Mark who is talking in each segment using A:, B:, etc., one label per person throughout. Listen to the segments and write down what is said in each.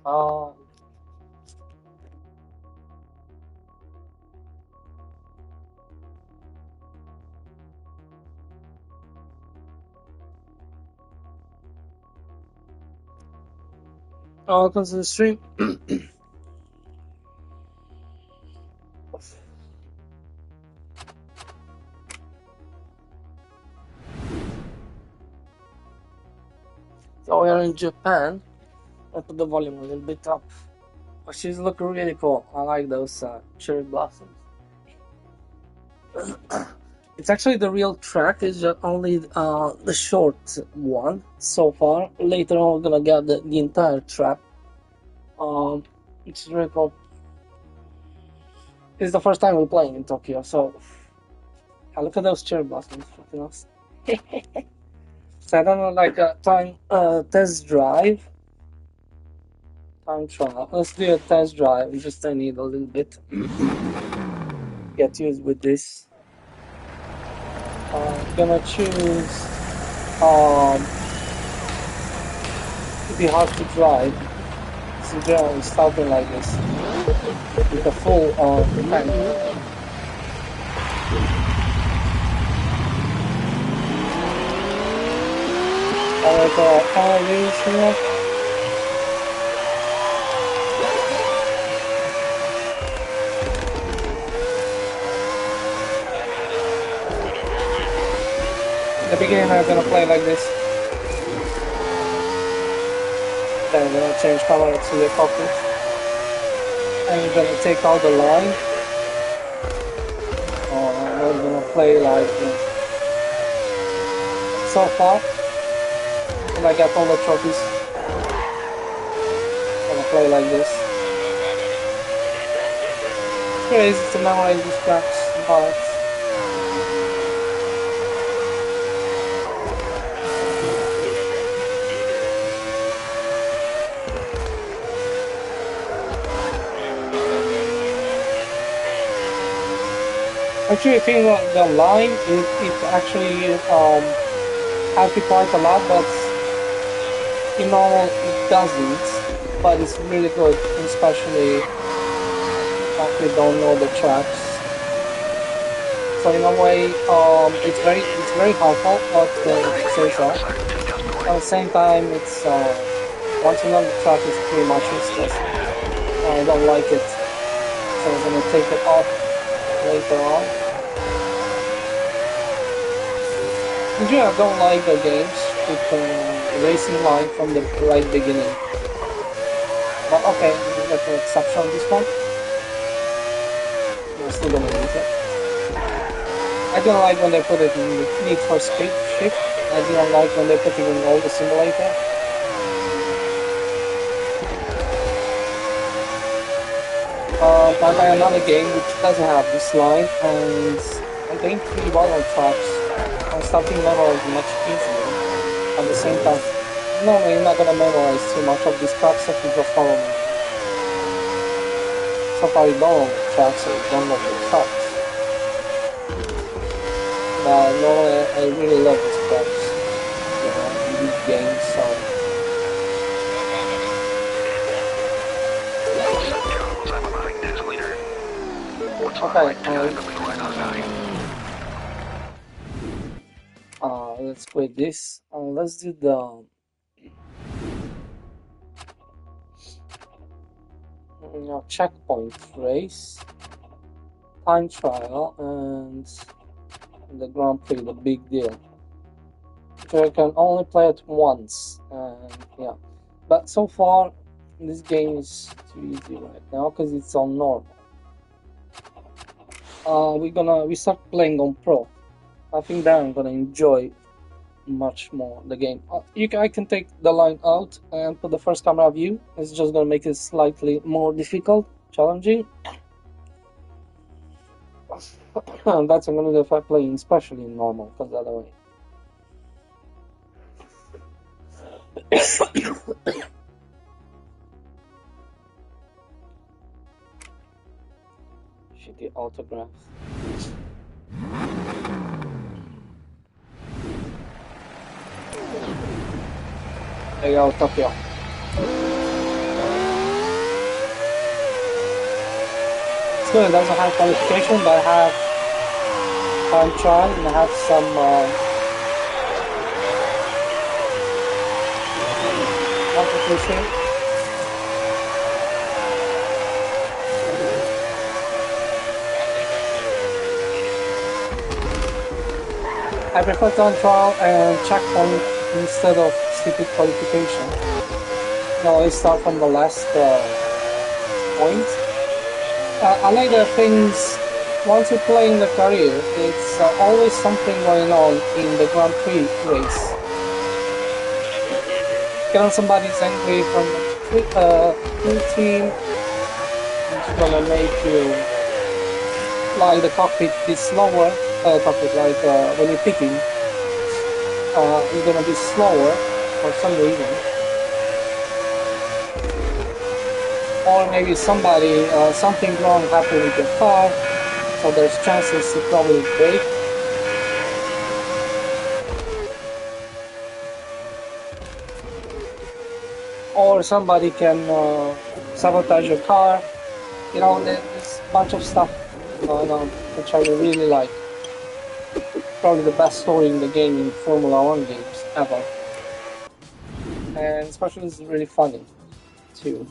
A: Uh, Welcome to the stream. So we are in Japan. I put the volume a little bit up. But she's looking really cool. I like those cherry blossoms. It's actually the real track. It's just only the short one so far. Later on, we're gonna get the entire track. It's really cool. It's the first time we're playing in Tokyo, so look at those cherry blossoms. Fucking awesome. So I don't know, like a time test drive. Time trial. Let's do a test drive. Just I need a little bit. Get used with this. I'm gonna choose to be hard to drive. So generally starting like this with a full tank. All these here. In the beginning I'm gonna play like this. Then I'm gonna change color to the cockpit. And I'm gonna take out the line. We're gonna play like so far. And I got all the trophies. I'm gonna play like this. It's crazy to memorize these tracks, but actually, I think the line it actually helps you quite a lot, but in normal it doesn't. But it's really good, especially if you don't know the tracks. So in a way, it's very helpful. But say so. At the same time, it's once you know the track, it's pretty much useless. I don't like it, so I'm gonna take it off later on. Usually I don't like the games with racing line from the right beginning. But okay, that's an exception on this one. I'm still gonna use it. I don't like when they put it in the Need for Speed Shift. I don't like when they put it in all the simulator. I buy another game which doesn't have this line, and I'm getting pretty well on tracks. I'm starting memorize much easier. At the same time, normally you're not gonna memorize too much of these tracks if you just follow me. So far you don't know the tracks, so you don't know the tracks. But normally I really love these tracks, in these games, so. Okay, let's quit this. Let's do the checkpoint race, time trial, and the Grand Prix, the big deal. So I can only play it once, and yeah. But so far, this game is too easy right now because it's on normal. We start playing on pro. I think that I'm gonna enjoy much more the game. I can take the line out and put the first camera view. It's just gonna make it slightly more difficult, challenging. And that's I'm gonna do if I play especially in normal, because the other way. Shitty autographs. There you go, Tokyo. It's good. It doesn't have qualification, but I have time trial and I have some competition. I prefer time trial and checkpoint instead of stupid qualification. No, I start from the last point. I like the things. Once you play in the career, it's always something going on in the Grand Prix race. Can somebody's angry from full team, it's gonna make you like the cockpit is slower. Cockpit like when you're picking, it's gonna be slower for some reason. Or maybe something wrong happened with your car, so there's chances to probably break. Or somebody can sabotage your car. You know, there's a bunch of stuff going on, which I really like. Probably the best story in the game in Formula One games ever. And especially it's really funny, too.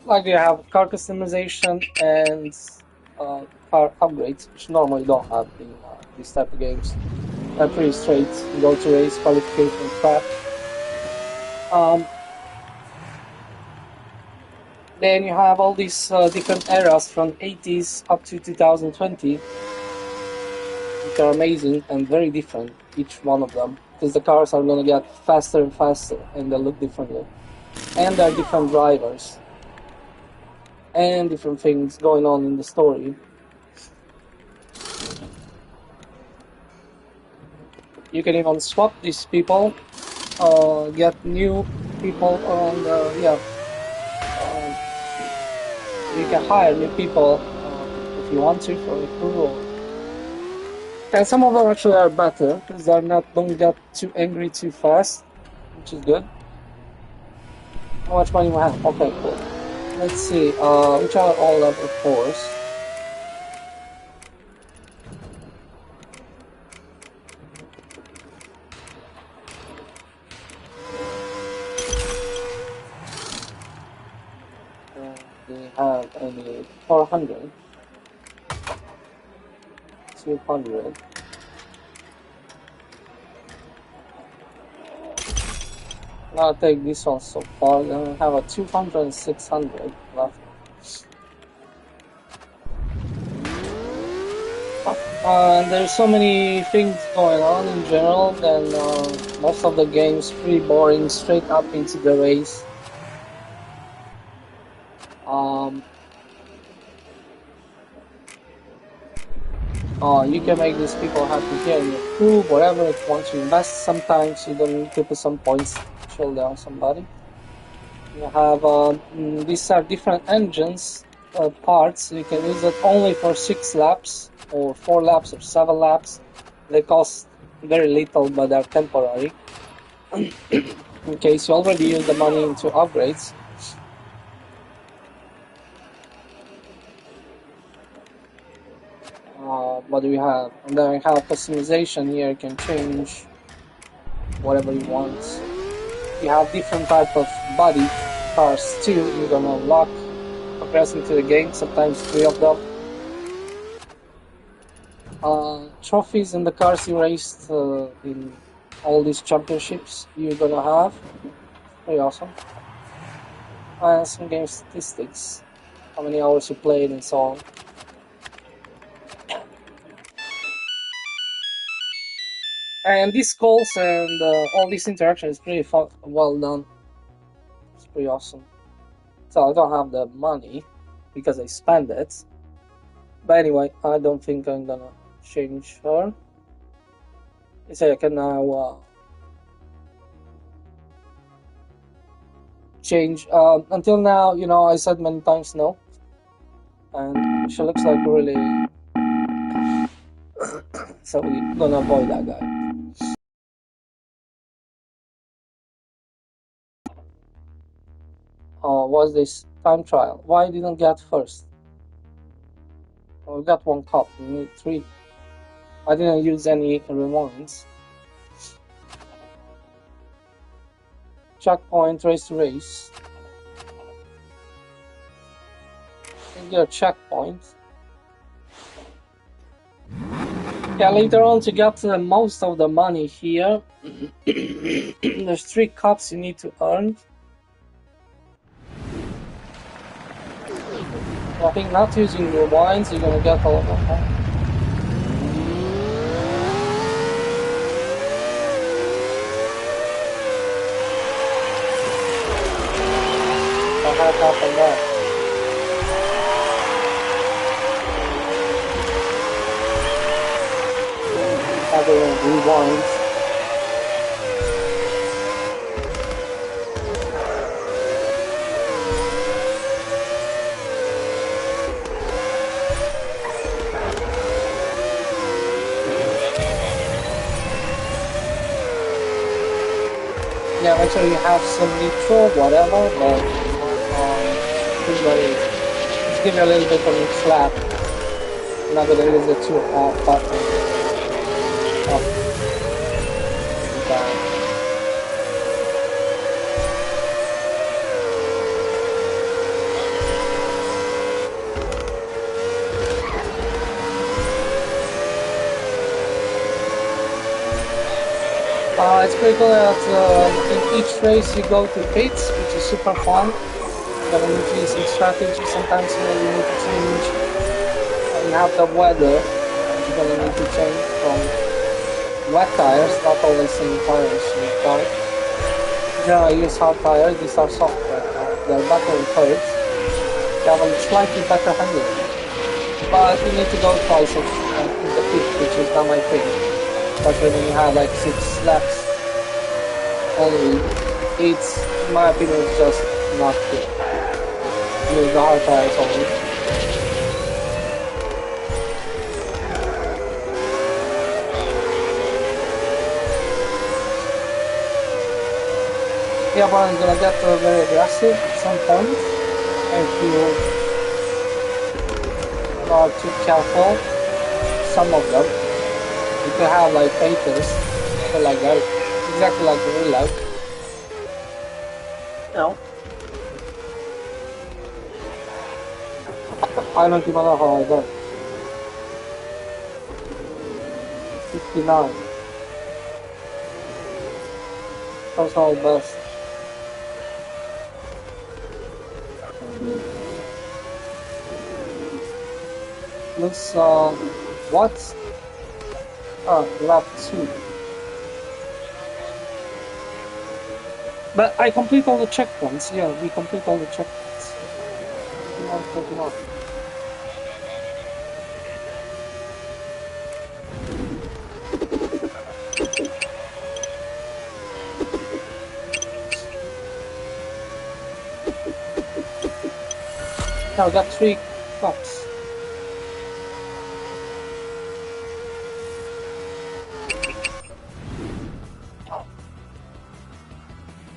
A: Like you have car customization and car upgrades, which normally don't have in these type of games. They're pretty straight. You go to race, qualification, track. Then you have all these different eras from 80s up to 2020, which are amazing and very different, each one of them, because the cars are going to get faster and faster and they look differently. And there are different drivers and different things going on in the story. You can even swap these people, get new people on the, you can hire new people if you want to for a crew. And some of them actually are better because don't get too angry too fast, which is good. How much money we have? Okay, cool. Let's see, which are all level 4s. We have only 400. 200. I'll take this one so far, then we have a 200 and 600 left. And there's so many things going on in general, then most of the game's pretty boring, straight up into the race. You can make these people happy here in your crew, whatever. If you want to invest, sometimes you don't need to put some points to chill down somebody. You have these are different engines parts. You can use it only for 6 laps or 4 laps or 7 laps. They cost very little, but they're temporary. In case you already use the money into upgrades. What do we have? And then we have customization here. You can change whatever you want. You have different type of body cars too. You're gonna unlock progressing to the game. Sometimes 3 of them. Trophies in the cars you raced in all these championships you're gonna have. Pretty awesome. And some game statistics. How many hours you played and so on. And these calls and all this interaction is pretty well done. It's pretty awesome. So I don't have the money because I spent it. But anyway, I don't think I'm gonna change her. So I can now change. Until now, you know, I said many times no. And she looks like really... So we're gonna avoid that guy. what's this? Time trial. Why didn't get first? Oh, we got 1 cup, we need 3. I didn't use any rewinds. Checkpoint, race to race. And get a checkpoint. Yeah, later on to get most of the money here, there's 3 cups you need to earn. I think not using rewinds, you're gonna get a lot of money. I had happened there. Having rewinds. Yeah, make sure you have some nitro, whatever, but usually just give you a little bit of a slap. Not gonna use the 2 off button. Up and down. It's pretty cool that in each race you go to pits, which is super fun. You're gonna need to use some strategy. Sometimes you need to change. You have the weather. You're gonna need to change from wet tires, not always same tires you buy. Generally I use hard tires. These are soft tires. They're better in curves. They have a slightly better handling. But you need to go twice in the pit, which is not my thing. Especially when you have like 6 laps only, it's, in my opinion, it's just not good. Use the hard tires only. Yeah, but I'm gonna get very aggressive at some point. If you are too careful, some of them. You could have like haters, so like that, exactly like in real life. No. I don't even know how I got 59. Personal best. Looks what? Lap 2. But I complete all the checkpoints. Yeah, we complete all the checkpoints. 21. Now we got 3 cups.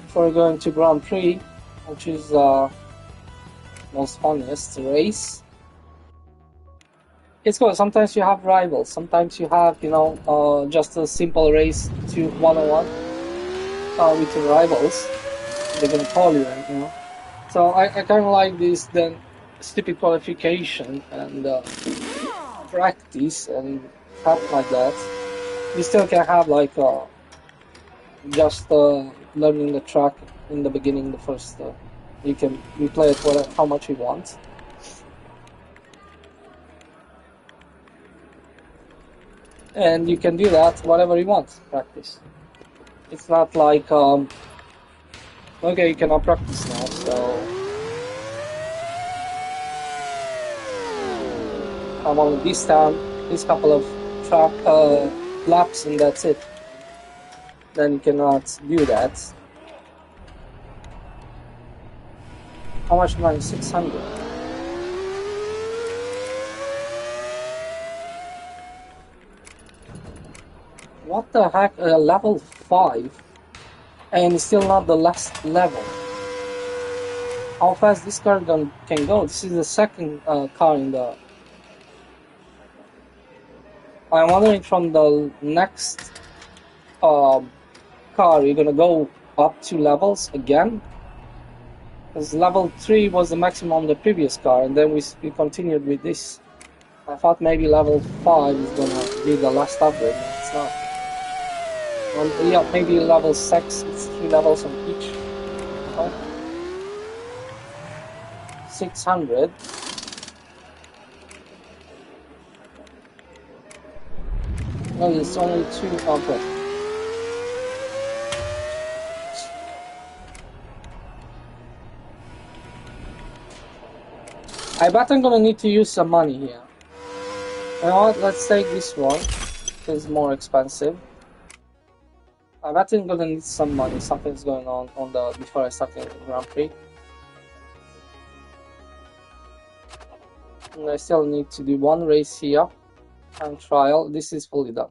A: Before going to Grand Prix, which is most funniest race. It's cool. Sometimes you have rivals. Sometimes you have, just a simple race to 101 with your rivals. They're gonna call you, So I kind of like this then stupid qualification and practice and stuff like that. You still can have like just learning the track in the beginning. The first you can replay it how much you want. And you can do that whatever you want, practice. It's not like, okay, you cannot practice now, so I'm on this time, this couple of track laps, and that's it. Then you cannot do that. How much money? 600. What the heck? Level 5, and it's still not the last level. how fast this car can go. This is the second car in the. I'm wondering from the next car, you're gonna go up 2 levels again. Because level 3 was the maximum on the previous car, and then we continued with this. I thought maybe level 5 is gonna be the last upgrade, but it's not. Yeah, maybe level 6, it's 3 levels on each. Oh. 600. No, it's only 2. Okay. I bet I'm gonna need to use some money here. You know what? Let's take this one. It's more expensive. I bet I'm gonna need some money. Something's going on the before I start the Grand Prix. And I still need to do one race here and trial. This is fully done.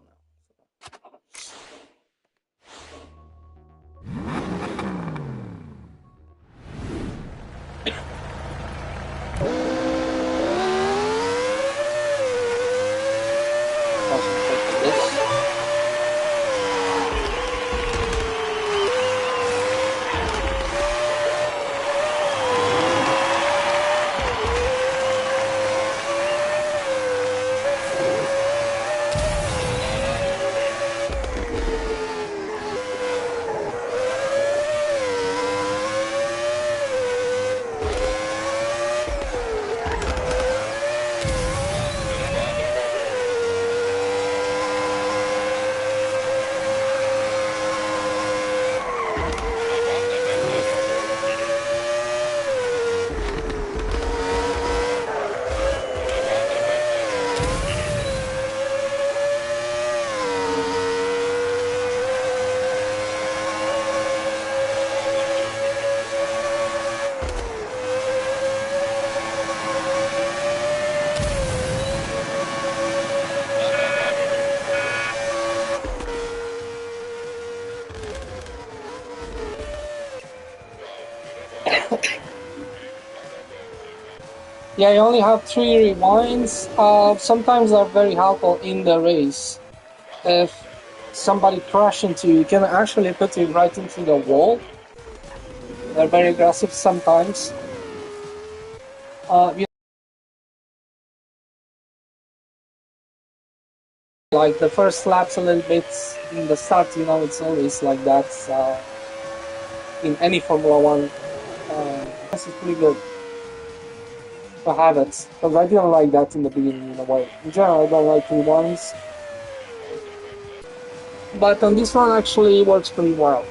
A: Yeah, you only have 3 rewinds. Sometimes they're very helpful in the race. If somebody crash into you, you can actually put you right into the wall. They're very aggressive sometimes. Like the first lap's a little bit in the start, it's always like that. In any Formula One, this is pretty good to have it. Because I didn't like that in the beginning in a way. In general, I don't like rewinds. But on this one, actually, it works pretty well.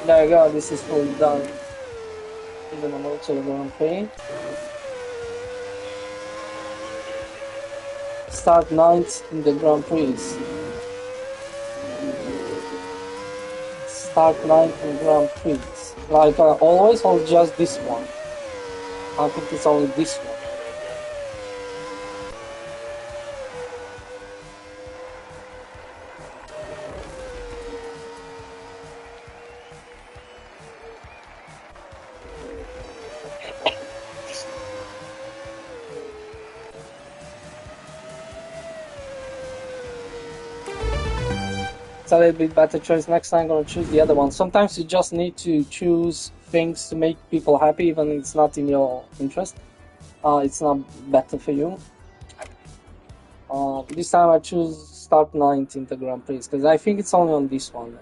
A: There you go, this is fully done. Even I'm also going to paint. Start 9th in the Grand Prix. Start 9th in Grand Prix. Like always, or just this one? I think it's only this one. It's a little bit better choice. Next time I'm gonna choose the other one. Sometimes you just need to choose things to make people happy, even if it's not in your interest. It's not better for you. This time I choose start 9th in the Grand Prix because I think it's only on this one.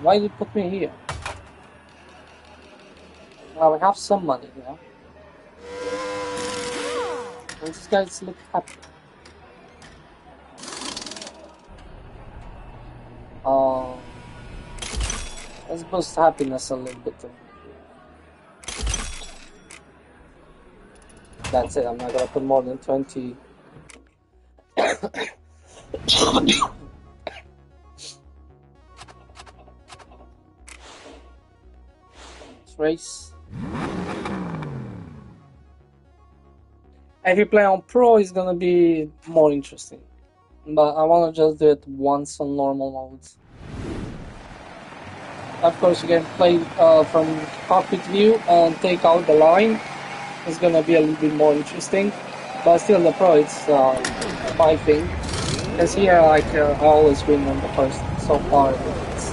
A: Why did you put me here? Well, we have some money here. And these guys look happy. Let's boost happiness a little bit. That's it, I'm not gonna put more than 20. Let's race. If you play on Pro, it's gonna be more interesting. But I wanna just do it once on normal modes. Of course, you can play from cockpit view and take out the line. It's gonna be a little bit more interesting. But still, the Pro, it's my thing. Because here, like, I always win on the first so far. It's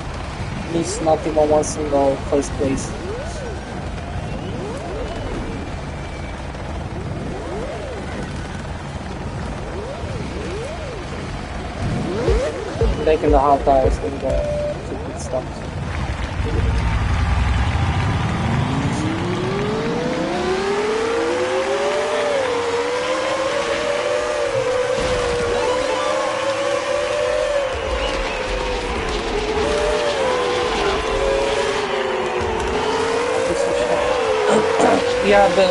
A: missed not even one single first place. Taking the hard tires and the pit stops. Yeah, the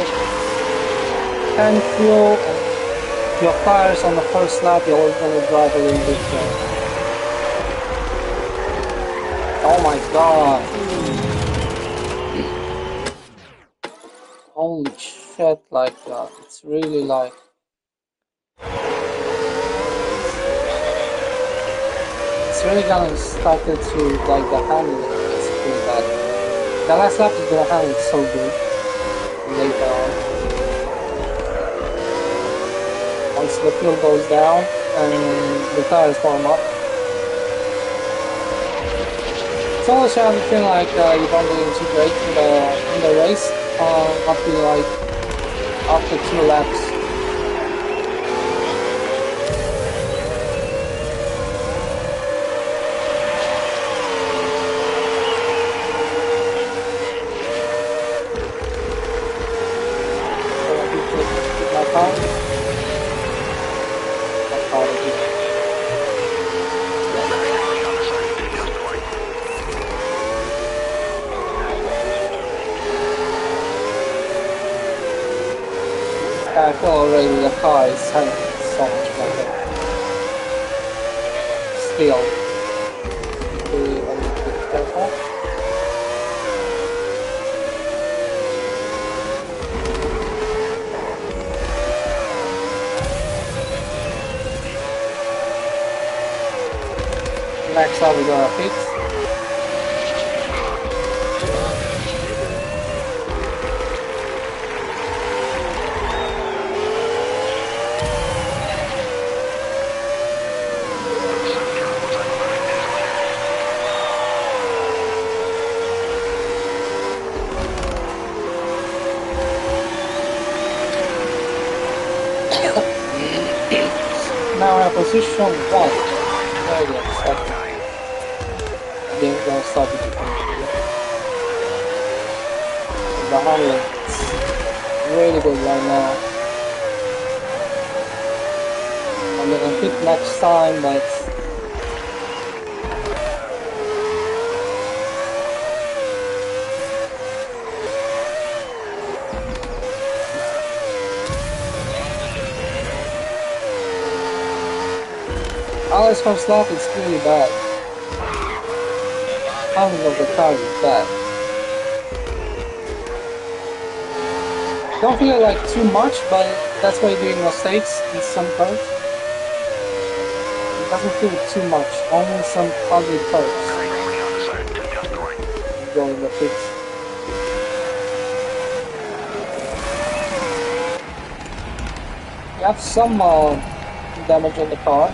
A: tank fuel and your tires on the first lap, you're always going to drive a little bit. Oh my god! Holy shit! Like it's really like it's really gonna start to like the handling. It's pretty bad. The last lap is gonna handle it so good. Later on, once the fuel goes down and the tires warm up, it's always have a feeling like you don't do too great in the race up to like after 2 laps. I feel already the car is having so much better. Still, be a little bit careful. Next up, we're gonna fix. Now we're in position 1. There you go, stop. Then we're gonna start it again. The handling is really good right now. I'm gonna hit next time, but Alex first lap is really bad. Handling of the car is bad. Don't feel it like too much, but that's why you're doing mistakes in some curves. It doesn't feel too much, only some ugly curves. Go in the pits. You have some damage on the car.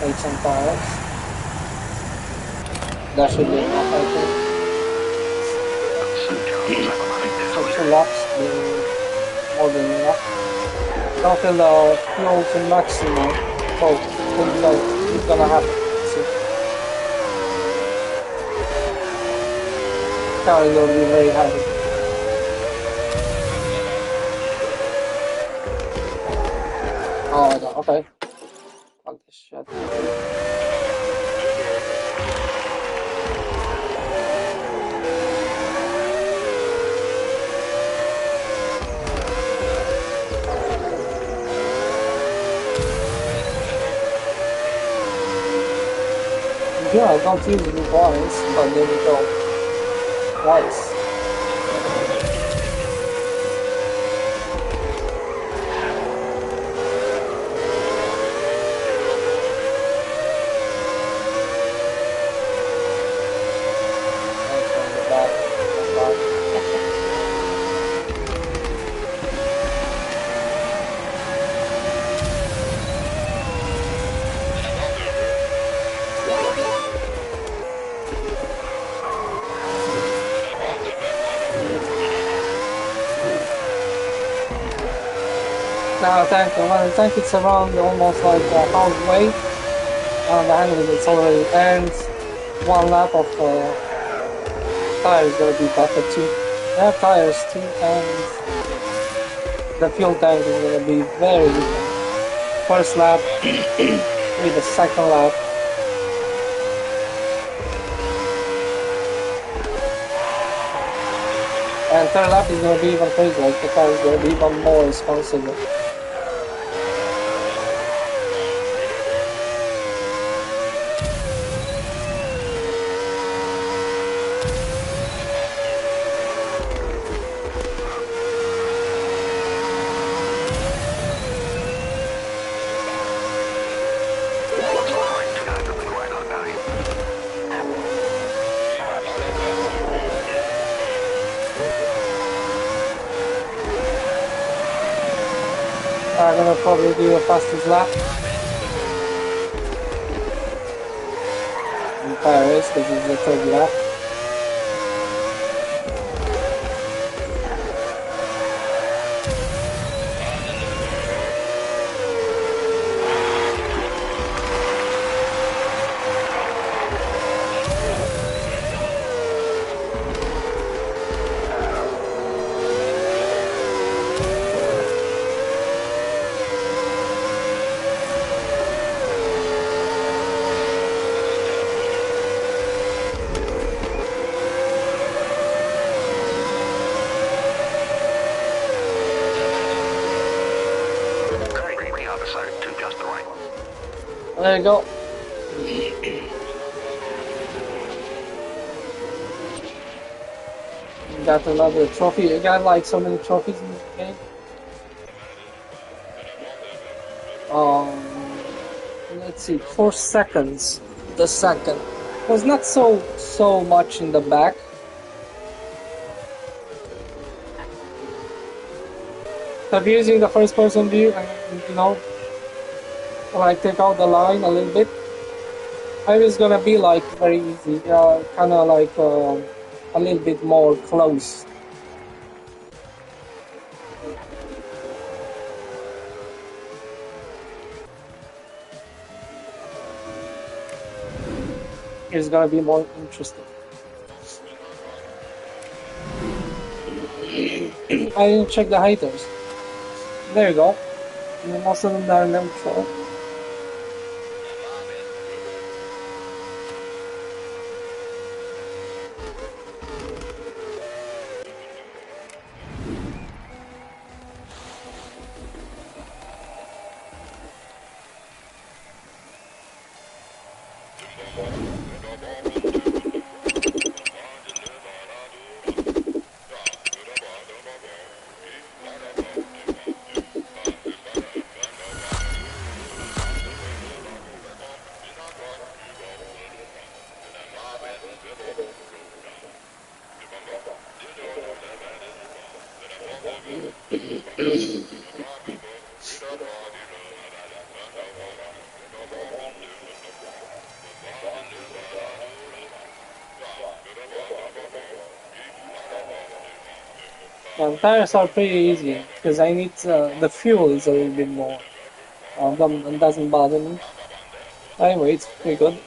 A: Some tires. That should be enough, I think. So 2 laps be more than enough. Don't feel the fuel to maximum. So it's gonna happen. See. Car will be very heavy. Oh my god, okay. Fuck this shit. Yeah, don't use it once, but there we go. Twice. And from the back, from the back. Now when I think it's around almost like halfway, and the handling it's already ends. One lap of tires gonna be better too. They have tires too, and the fuel tank is gonna be very different. First lap with the second lap. And third lap is gonna be even crazy, like the car is gonna be even more responsible. I'm gonna probably do a fastest lap in Paris because it's the third lap. There you go. Got another trophy. You got like so many trophies in this game. Let's see, 4 seconds. The second was not so much in the back. So if you're using the first person view and like take out the line a little bit, I was gonna be like very easy, kind of like a little bit more close. It's gonna be more interesting. I didn't check the haters. There you go. Most of them are neutral. And tires are pretty easy because I need the fuel is a little bit more. That doesn't bother me. Anyway, it's pretty good.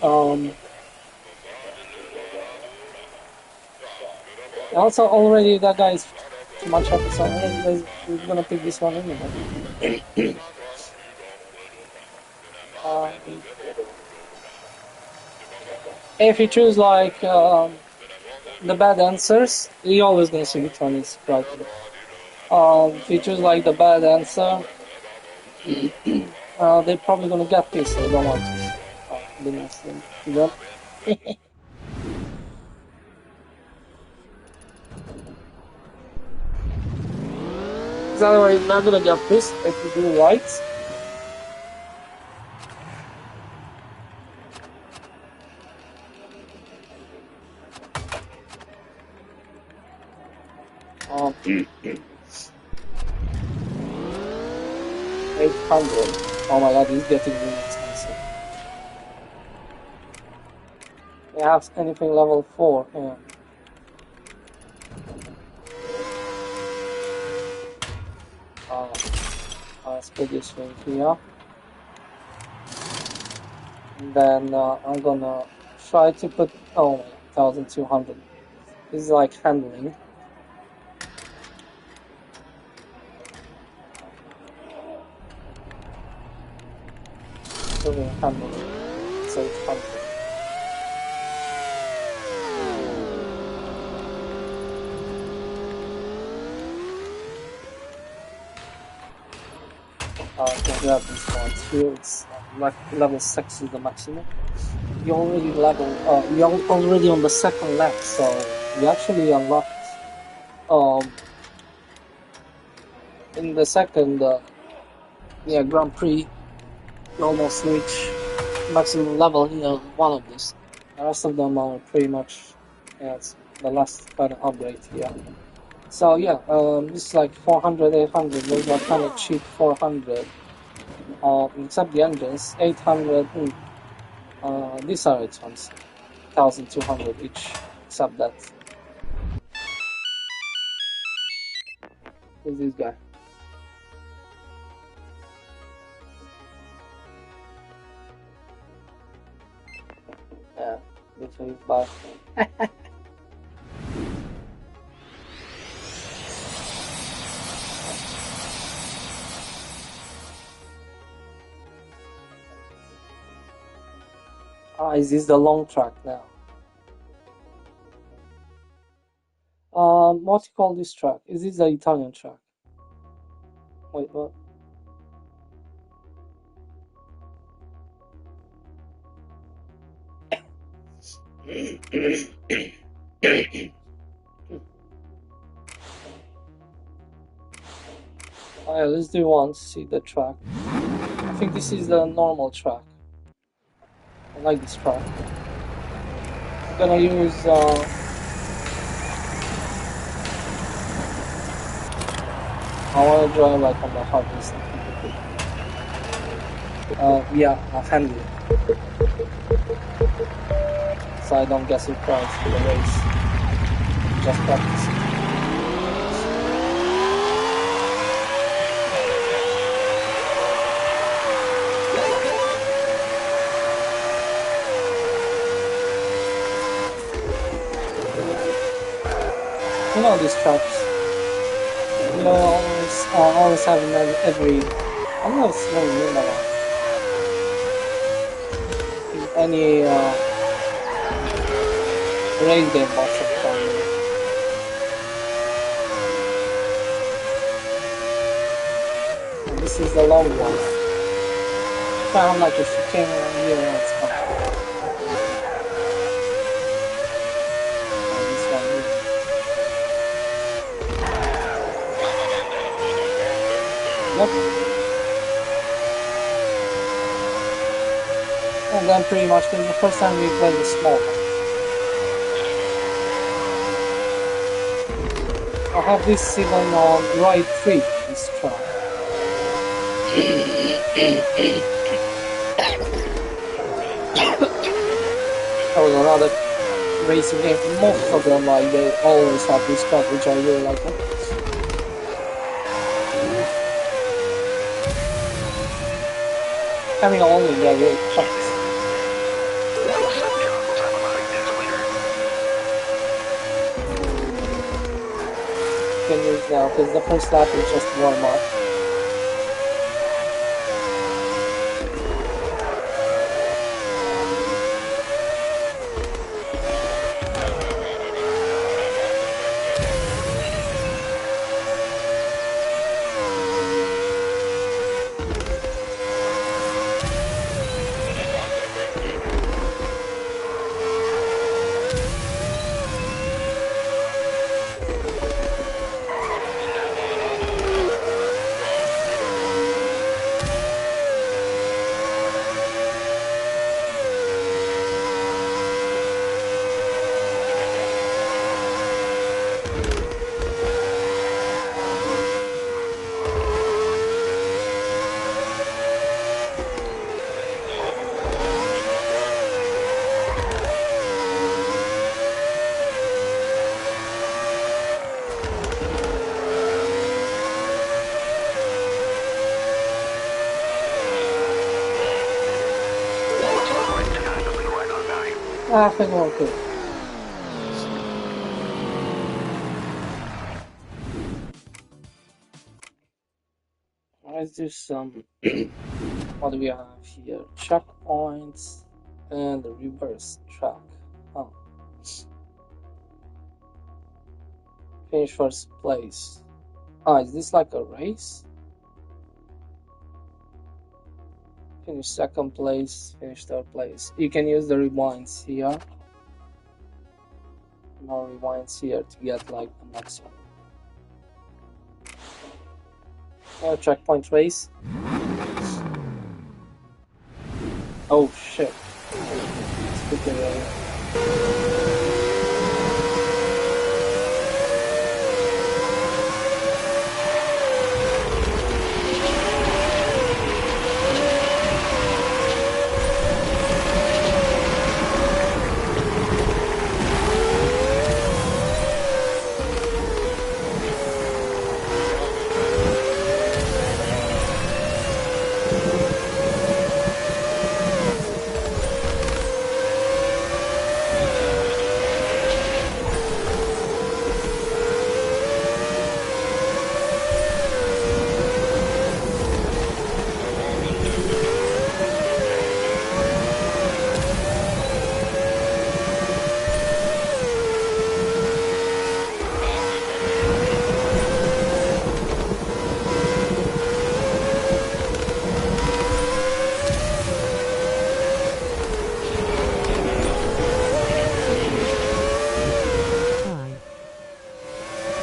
A: Also, already that guy is too much episode. We're gonna pick this one anyway. If you choose like the bad answers, you're always gonna see which one is right. If you choose like the bad answer, they're probably gonna get pissed. They don't want to be nice to them. Otherwise, you're not gonna get pissed if you do right. Um, 800. Oh my god, he's getting really expensive. You have anything level 4? Yeah. Let's put this one here. And then I'm gonna try to put, oh my god, 1200. This is like handling. Doing handling. So 800. Can grab these ones here. It's like level 6 is the maximum. You're already you're already on the second lap, so you actually unlocked in the second Grand Prix you almost reach maximum level in one of these. The rest of them are pretty much it's the last kind of upgrade here. So yeah, this is like 400, 800, those are kind of cheap 400. Except the engines, 800, these are expensive, 1200 each, except that. Who's this guy? Yeah, literally bye. Is this the long track now? What do you call this track? Is this the Italian track? Wait, what? Alright, let's do one to see the track. I think this is the normal track. I like this track. I'm gonna use I wanna drive like on the hardest. Handling. So I don't get surprised for the race. Just practice. You know these tracks. You know, always having every. I don't know if it's really mean about any race game most of the time. And this is the long one. Found like a chicane around here and it's fine. And this one here. Yep. And then pretty much this is the first time we play the small one. I have this even on Ride 3, this track. That was another racing game. Most of them, like, they always have this track, which I really like. I mean, only they're really tracks. Can use now because the first lap is just warm up. I think we're good. Let's do some. What do we have here? Checkpoints and the reverse track. Oh, finish first place. Ah, is this like a race? Finish second place, finish third place. You can use the rewinds here. No rewinds here to get like the maximum. Checkpoint race. Oh shit. Stupid area.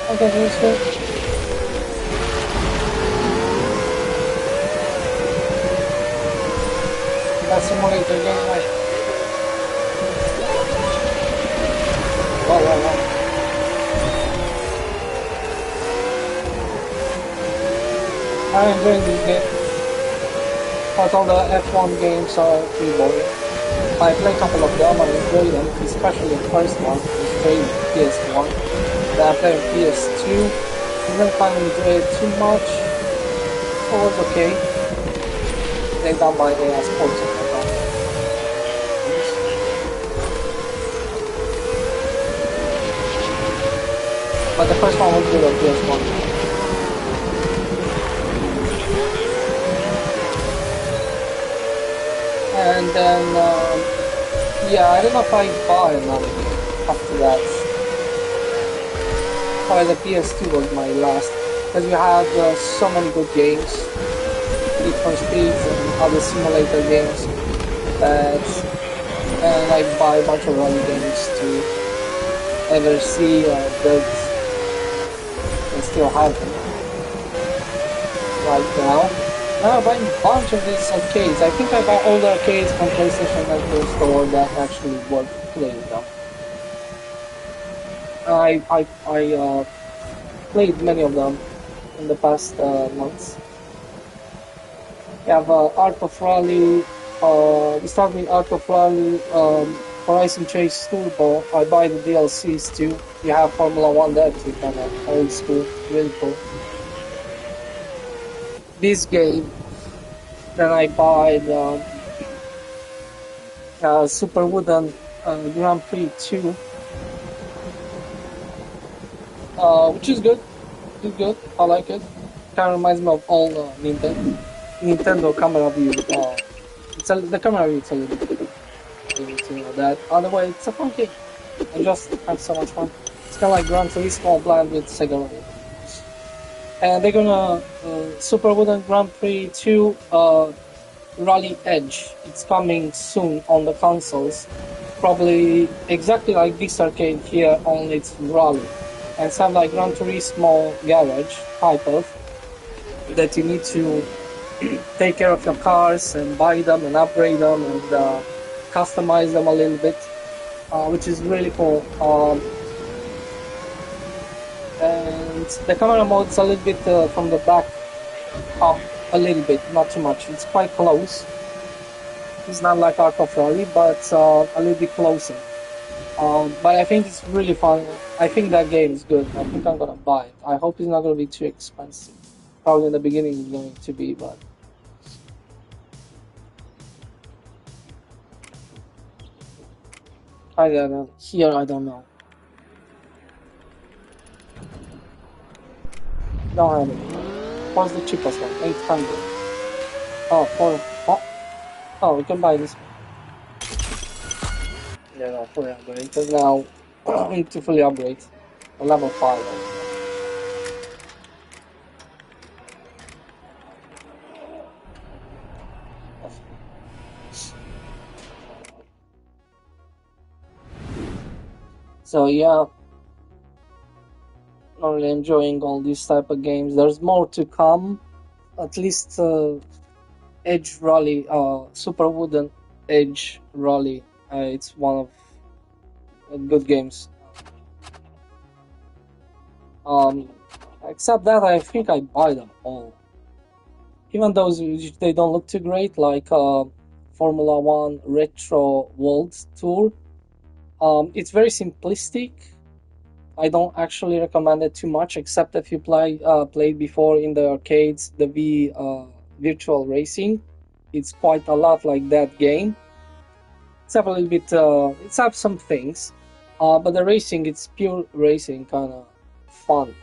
A: Okay, that's good. That simulator game, like. Wow, wow, wow. I enjoy this game, but all the F1 games are pretty boring. I played a couple of them, I enjoy them, especially the first one, which played PS1. Then I played PS2, didn't quite enjoy it too much. It was okay. They done by AI Sports and whatnot. But the first one was good on PS1. And then, yeah, I don't know if I buy another game after that. Probably the PS2 was my last, because you had so many good games, Need for Speeds and other simulator games, that, and I buy a bunch of rally games to ever see that I still have them right now. Now I buy a bunch of these arcades. I think I buy all the arcades from PlayStation Network Store that actually worth playing them. I played many of them in the past months. We have Art of Rally. We start with Art of Rally, Horizon Chase Turbo. I buy the DLCs too. You have Formula One there too, kind of old school, really cool. This game. Then I buy the Super Wooden Grand Prix 2, which is good. It's good. I like it. Kind of reminds me of all Nintendo camera view. The camera view is a little bit that. Otherwise, it's a fun game. I just have so much fun. It's kind of like Gran Turismo blend with Sega Rally. And they're gonna Super Wooden Grand Prix 2 Rally Edge. It's coming soon on the consoles. Probably exactly like this arcade here, only it's Rally. And some like Gran Turismo Garage type of that you need to take care of your cars and buy them and upgrade them and customize them a little bit, which is really cool. And the camera mode is a little bit from the back up a little bit, not too much. It's quite close. It's not like Art of Rally, but a little bit closer. But I think it's really fun. I think that game is good. I think I'm gonna buy it. I hope it's not gonna be too expensive. Probably in the beginning it's going to be, but I don't know. Here, I don't know. Don't have it. What's the cheapest one? 800. Oh, oh, we can buy this one. Yeah, no, fully upgrade. Because now we need to fully upgrade. A level 5. So yeah, not really enjoying all these type of games. There's more to come. At least Edge Rally, Super Wooden Edge Rally. It's one of good games. Um, except that I think I buy them all. Even those which they don't look too great, like Formula One Retro World Tour. It's very simplistic. I don't actually recommend it too much, except if you played before in the arcades the Virtual Racing. It's quite a lot like that game. It's a little bit. It's have some things, but the racing, it's pure racing, kind of fun.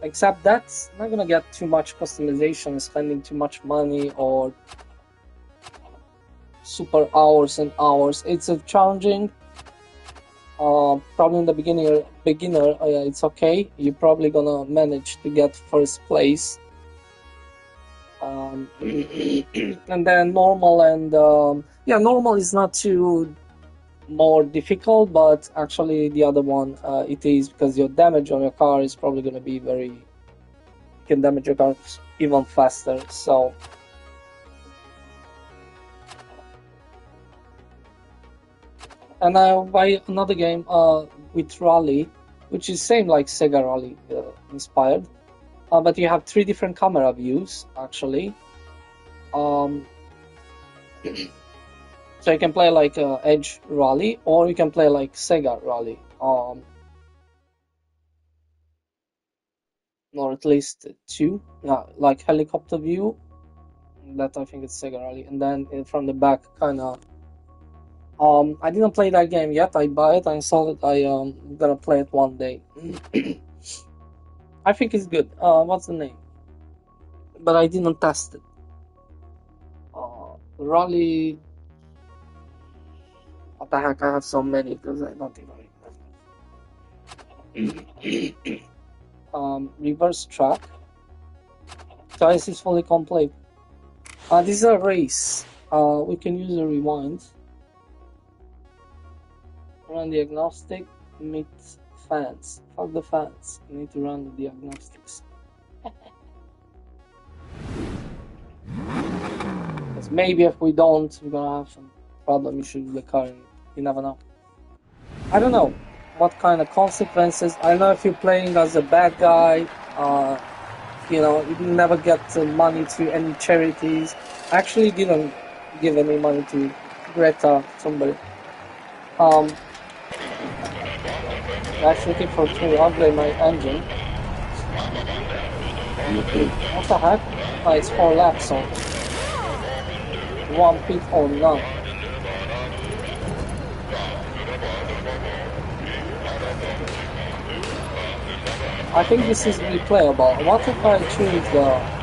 A: Except that's not gonna get too much customization, spending too much money or super hours and hours. It's a challenging. Probably in the beginner, it's okay. You're probably gonna manage to get first place. And then normal and yeah, normal is not too more difficult, but actually the other one it is, because your damage on your car is probably gonna be very. You can damage your car even faster. So. And I buy another game with Rally, which is same like Sega Rally inspired, but you have 3 different camera views actually. So you can play like Edge Rally, or you can play like Sega Rally, or at least 2, like helicopter view. That I think it's Sega Rally, and then from the back kind of. I didn't play that game yet. I buy it, I install it. I'm gonna play it one day. I think it's good. What's the name? But I didn't test it. Rally. What the heck? I have so many because I don't even. Reverse track. Choice is fully complete. This is a race. We can use a rewind. Run diagnostic, meet fans. Fuck the fans. We need to run the diagnostics. Because maybe if we don't, we're gonna have some problem issues with the car, and you never know. I don't know what kind of consequences. I don't know if you're playing as a bad guy, you never get money to any charities. I actually didn't give any money to Greta Thunberg. I actually keep for to upgrade my engine. What the heck? Oh, it's 4 laps, so 1 pit or none. I think this is replayable. What if I choose the...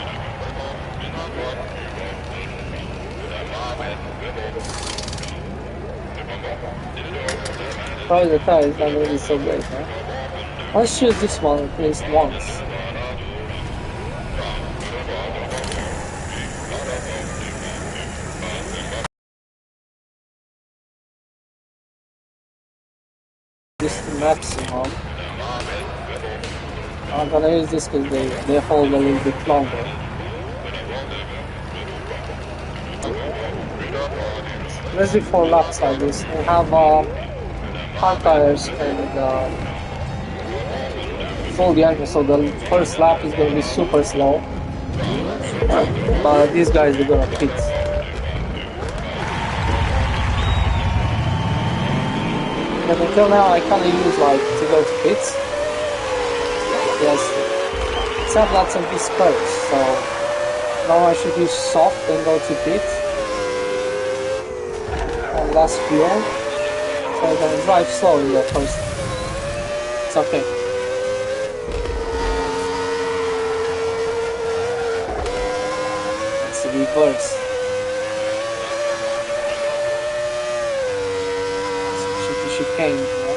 A: Probably the tire is not going to be so great, huh? Let's choose this one at least once. This maximum. I'm gonna use this because they hold a little bit longer. Let's do 4 laps like this. We have hard tires and full the engine, so the first lap is gonna be super slow. But these guys are gonna pit. But until now I kinda use to go to pits. Yes. Except lots of these curves, so now I should use soft and go to pit. And less fuel. So we're gonna drive slow in the first. It's okay. It's reverse. Chicane, you know?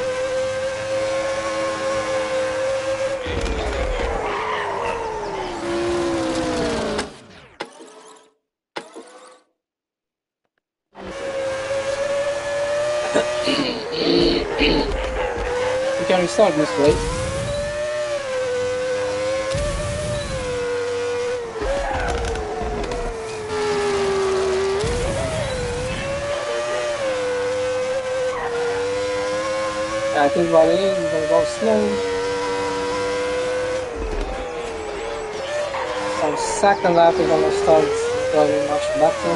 A: We can restart this way. I think about it, we're gonna go slow. So second lap we're gonna start driving much better.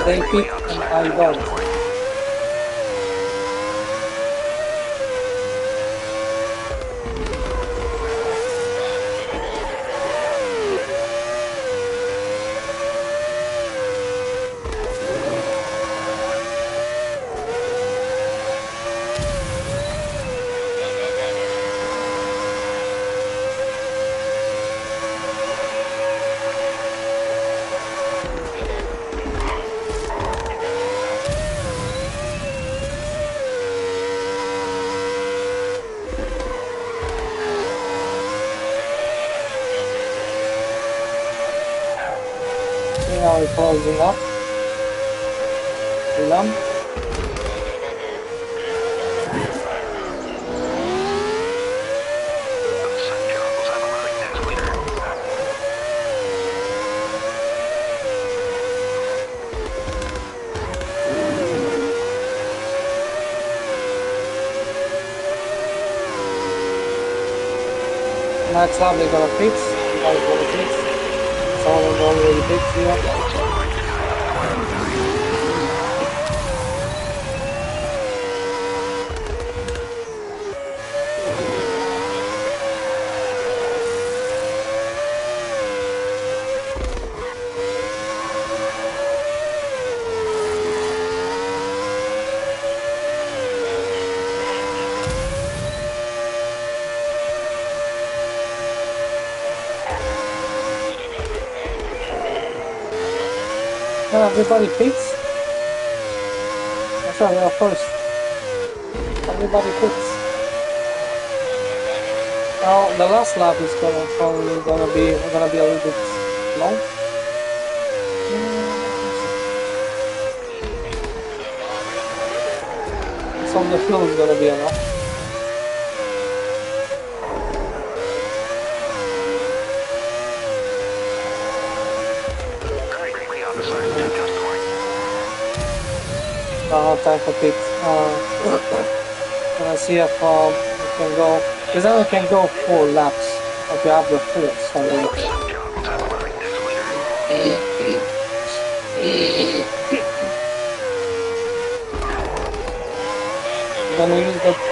A: They pick and I don't. Now we're closing up. Lump. Next lap they're gonna fix. Guys gonna fix. Someone's already fixed here. Everybody picks. That's right, we are first. Everybody picks. Now the last lap is probably gonna be a little bit long. So the fuel is gonna be enough. Time for pit. Let's see if we can go. Because then we can go 4 laps if we have the fuel. So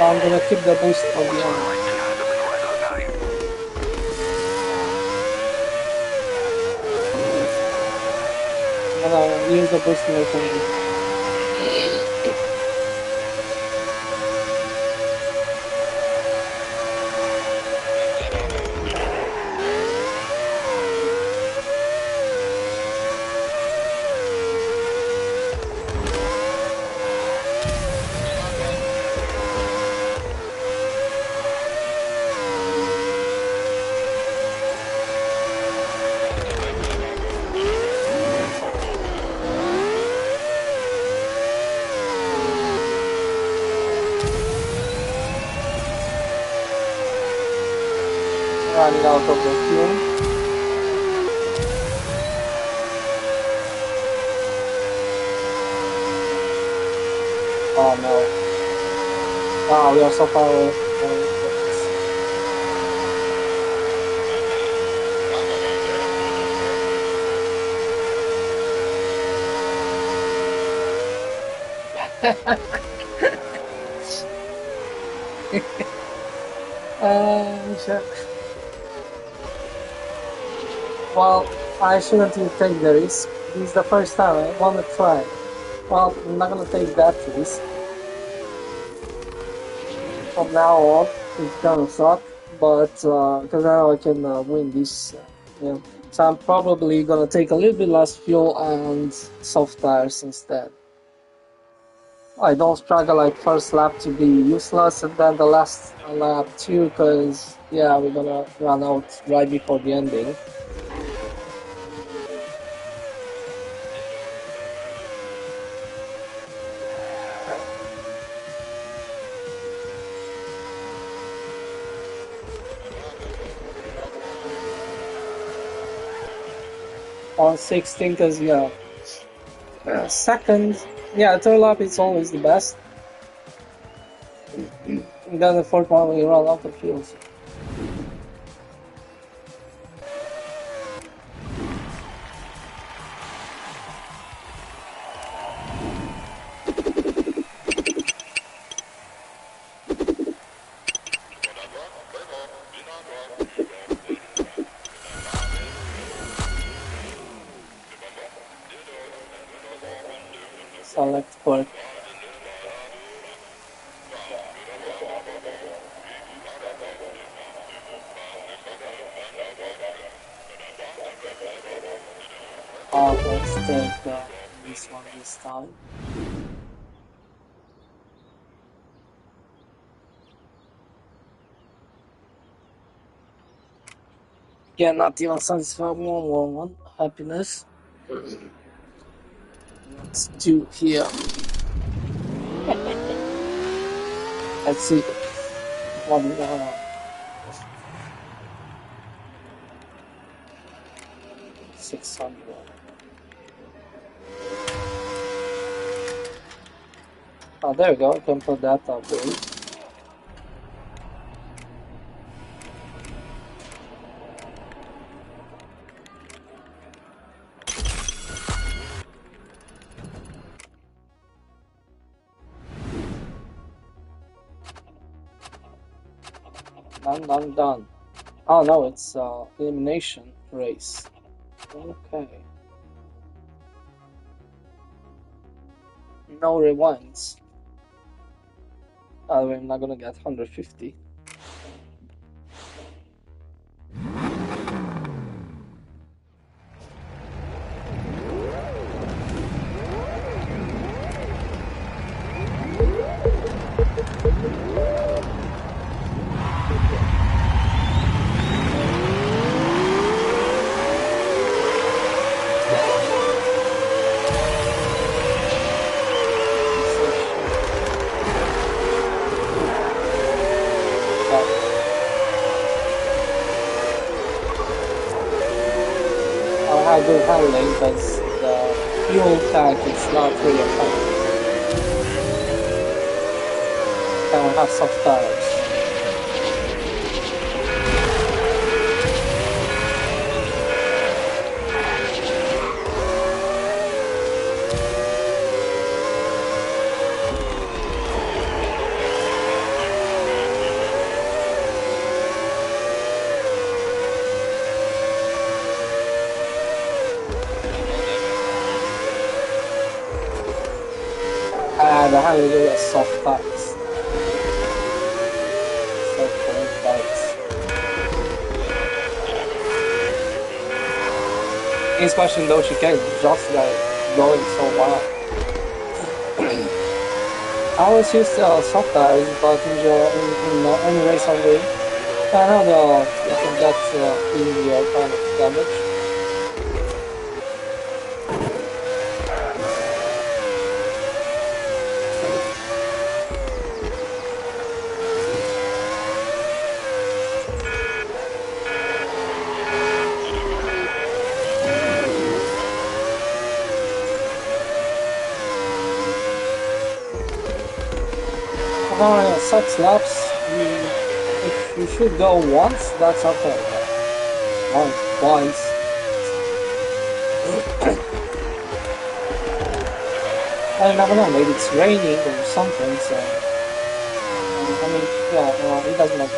A: I'm gonna keep the boost for the end. I'm gonna use the boost to make it. Running out of the fuel. Oh no. Wow, we are so far away. Shit. Well, I shouldn't even take the risk. This is the first time I want to try. Well, I'm not gonna take that risk. From now on, it's gonna suck, but because now I can win this. Yeah. So I'm probably gonna take a little bit less fuel and soft tires instead. I don't struggle like first lap to be useless, and then the last lap too, because yeah, we're gonna run out right before the ending. On 16, because yeah, second, yeah, third lap is always the best. And then the fourth one we run out of fuels. Select port. Let's take this one this time. Yeah, not even satisfied. One. Happiness. Let's do here. Let's see. What 600. Oh, there we go. I can put that up there. Done. Oh no, it's elimination race. Okay. No rewinds. Otherwise, I'm not gonna get 150. Good handling because the fuel tank is not really effective. And we have soft tires. And I have to do a soft tires. Soft tires. Especially in those chicanes, just like going so well. I always use soft tires, but in any race I'm doing, I know I can get easier kind of damage. Such laps, if you should go once, that's okay. Once, twice. I never know, maybe it's raining or something, so... I mean, yeah, it doesn't matter.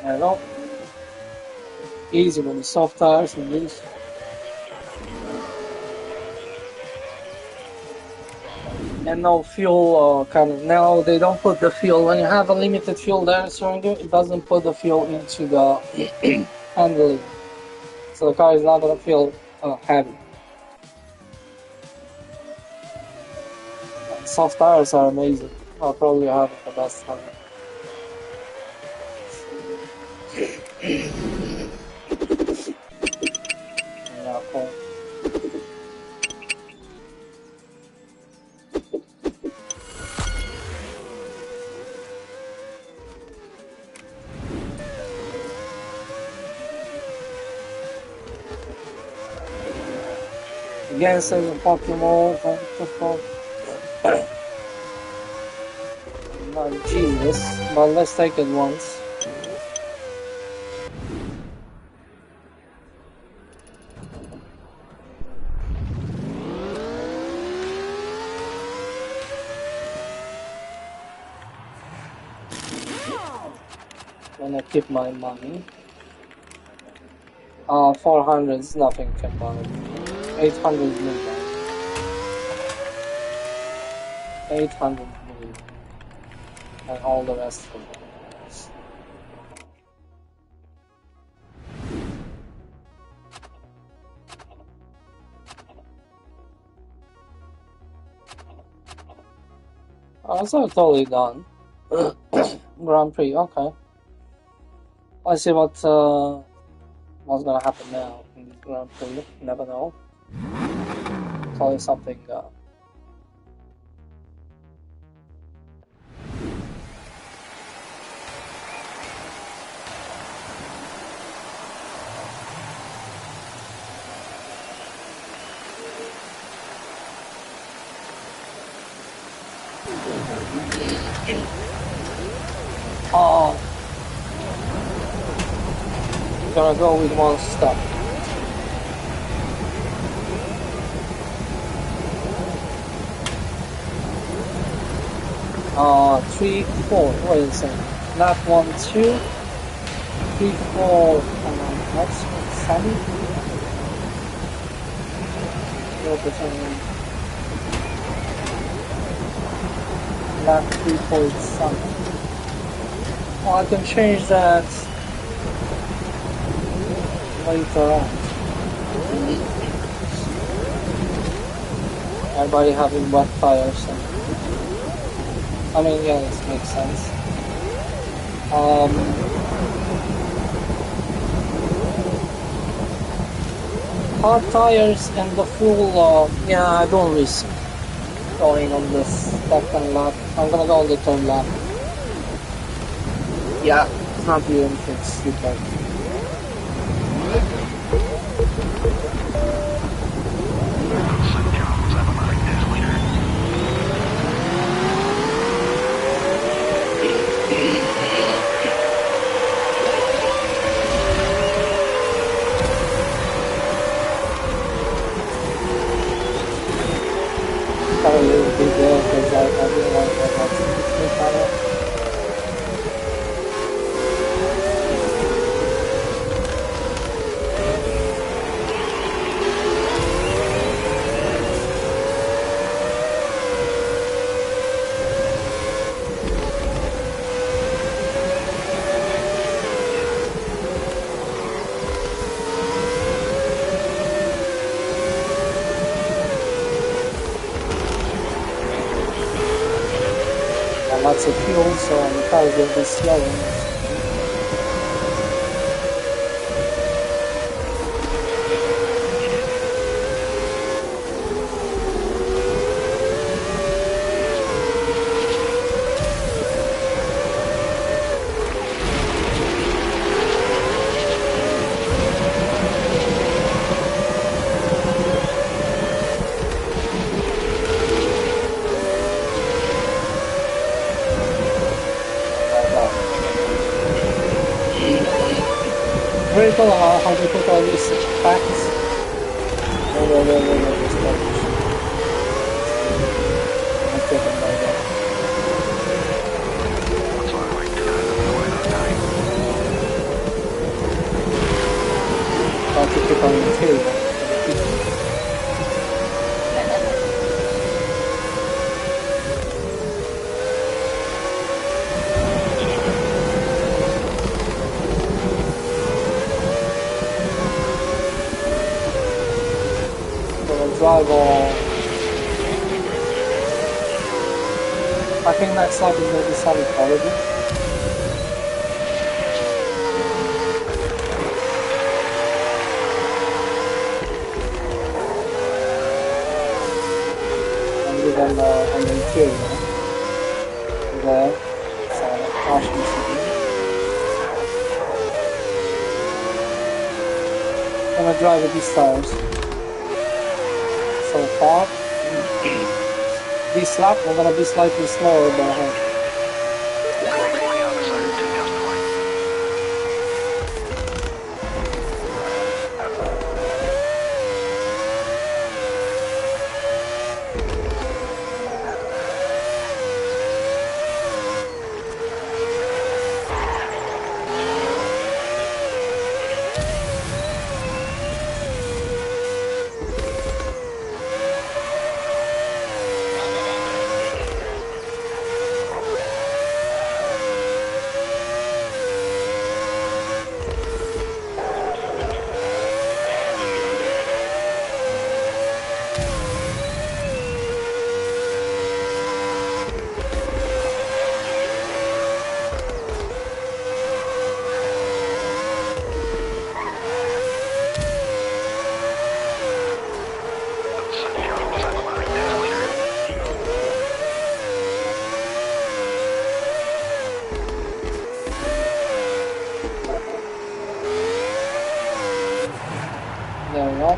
A: I don't know. Easy with the soft tires and this. And no fuel, kind of. Now they don't put the fuel when you have a limited fuel there surrender. It doesn't put the fuel into the handling, so the car is not gonna feel heavy. And soft tires are amazing. I'll probably have the best tire. Yeah, cool. Again, save the Pokemon. What the fuck? Not Jesus, but let's take it once. Gonna keep my money. 400 is nothing can buy. 800 million. 800 million. And all the rest of it. So totally done. Grand Prix, okay. Let's see what's gonna happen now in the Grand Prix. Never know. Probably something. Oh, I'm gonna go with one stop. Three, four. Wait a second. Lap 1, 2, 3, 4. That's 7. Lap 3, 4 is 7. Oh, I can change that later on. Everybody having wet tires. So. I mean, yeah, this makes sense. Hard tires and the full, yeah, I don't risk going on this second lap. I'm gonna go on the third lap. Yeah, it's not doing anything stupid. Got a little bit there because I didn't want to get lots of this on it. Lots of fuel, so the cars will be slowing. Very cool how they put all these facts. Where this published. I'm taken by that. About to keep on the table. Drive on. I think next lap is going to be Sonic Origin. And even on the interior. There. Sonic Caution City. I'm going to drive with these tires. So far, this lap I'm gonna be slightly slower than her. There we go.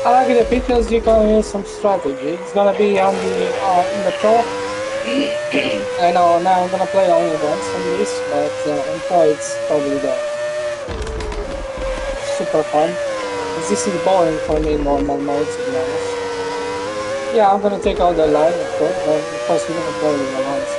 A: I like it because you can use some strategy. It's gonna be on the in the pro. I know now I'm gonna play only once on this, but in pro it's probably the super fun. 'Cause this is boring for me in normal mode, to be honest. Yeah, I'm gonna take out the line, of course, but of course we're gonna play with the lines.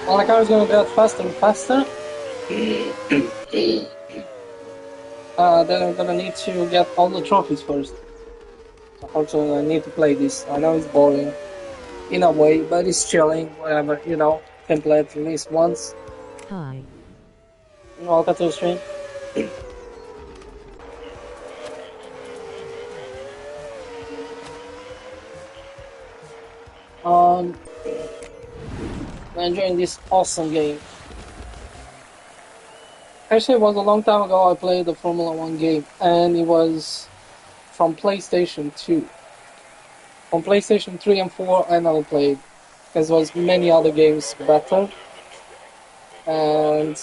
A: Well, the car is gonna get faster and faster. Then I'm gonna need to get all the trophies first. Unfortunately, I need to play this. I know it's boring in a way, but it's chilling. Whatever, you know, can play it at least once.
B: Hi.
A: Welcome to the stream. Um, I'm enjoying this awesome game. Actually, it was a long time ago I played the Formula One game, and it was from PlayStation 2. On PlayStation 3 and 4, I never played, because there was many other games better, and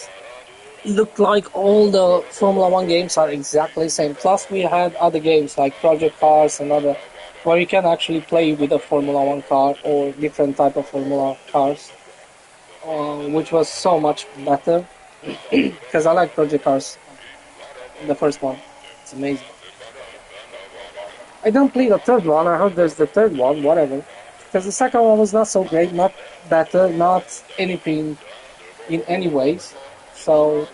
A: it looked like all the Formula One games are exactly the same. Plus, we had other games like Project Cars and other, where you can actually play with a Formula One car or different type of Formula cars, which was so much better, because I like Project Cars, the first one. It's amazing. I don't play the third one. I heard there's the third one, whatever. Because the second one was not so great, not better, not anything in any ways. So,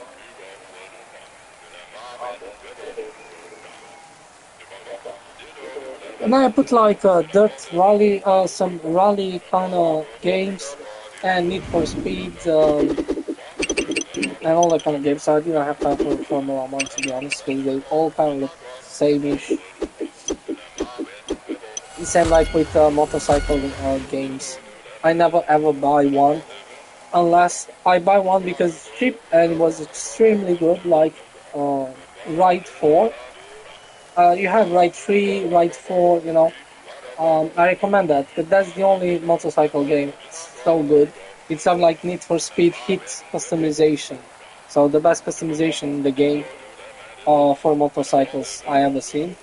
A: and I put like dirt rally, some rally kind of games, and Need for Speed, and all that kind of games. So I didn't have time for Formula One to be honest, because they all kind of look same-ish. Same like with motorcycle games. I never ever buy one unless I buy one because it's cheap and it was extremely good, like Ride 4. You have Ride 3, Ride 4, you know. I recommend that, but that's the only motorcycle game. It's so good. It's like Need for Speed hit customization. So the best customization in the game for motorcycles I ever seen.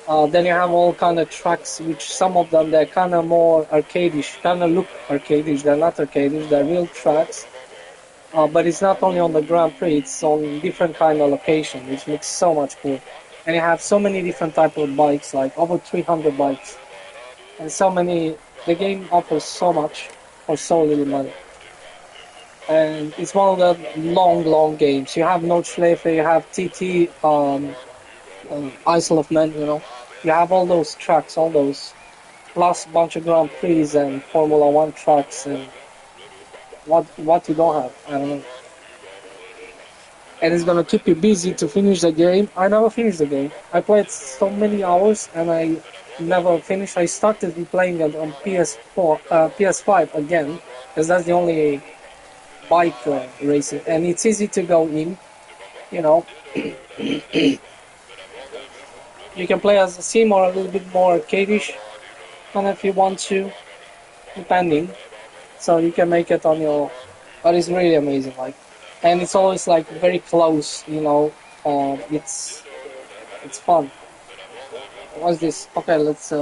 A: Then you have all kind of tracks, which some of them they're kind of more arcadish, kind of look arcadish. They're not arcadish, they're real tracks. But it's not only on the Grand Prix; it's on different kind of location, which makes so much cool. And you have so many different type of bikes, like over 300 bikes, and so many. The game offers so much for so little money, and it's one of the long games. You have Nordschleife, you have TT, Isle of Man, you know. You have all those tracks, all those plus a bunch of Grand Prix and Formula One tracks, and what you don't have, I don't know. And it's gonna keep you busy to finish the game. I never finished the game. I played so many hours and I never finished. I started playing it on PS4, PS5 again, because that's the only bike racing, and it's easy to go in. You know, you can play as a sim or a little bit more arcadish, and if you want to, depending. So you can make it on your, but it's really amazing. Like, and it's always like very close. You know, it's fun. What's this? Okay, let's.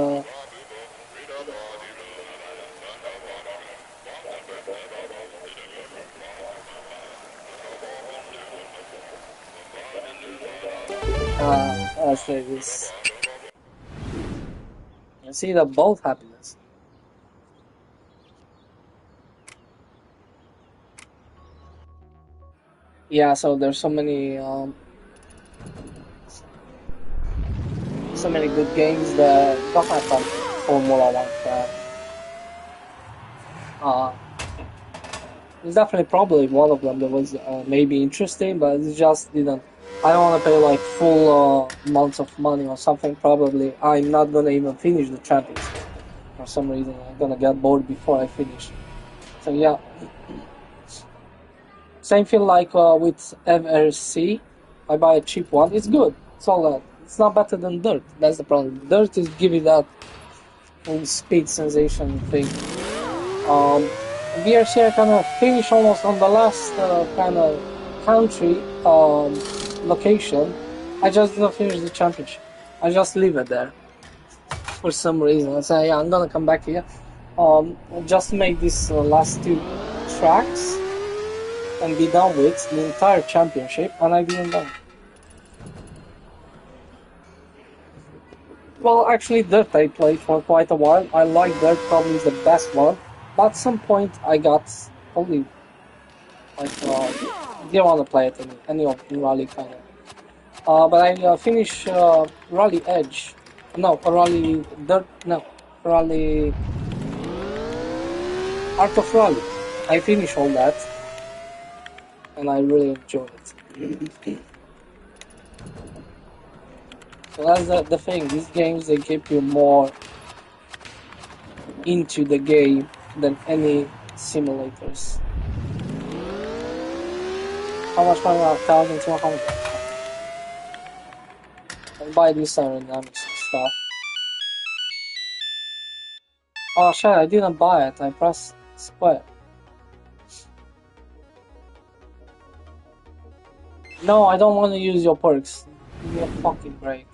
A: Let's say this. You see the both happiness. Yeah. So there's so many. so many good games that don't have like Formula One crap. It's definitely probably one of them that was maybe interesting, but it just didn't. I don't want to pay like full amounts of money or something. Probably I'm not gonna even finish the championship for some reason. I'm gonna get bored before I finish. So yeah, same feel like with FRC. I buy a cheap one. It's good. It's all that. It's not better than Dirt. That's the problem. Dirt is giving that full speed sensation thing. VRC I kind of finish almost on the last kind of country location. I just didn't finish the championship. I just leave it there for some reason. I say, yeah, I'm gonna come back here. Just make these last two tracks and be done with the entire championship, and I didn't done. Well, actually, Dirt I played for quite a while. I like Dirt, probably is the best one. But at some point, I got only like didn't want to play it any of the rally kind of. But I finished Rally Edge. No, Rally Dirt. No, Rally Art of Rally. I finished all that, and I really enjoyed it. So that's the thing. These games they keep you more into the game than any simulators. How much money? 1,200. And buy this aerodynamics stuff. Oh shit! I didn't buy it. I pressed square. No, I don't want to use your perks. Give me a fucking break.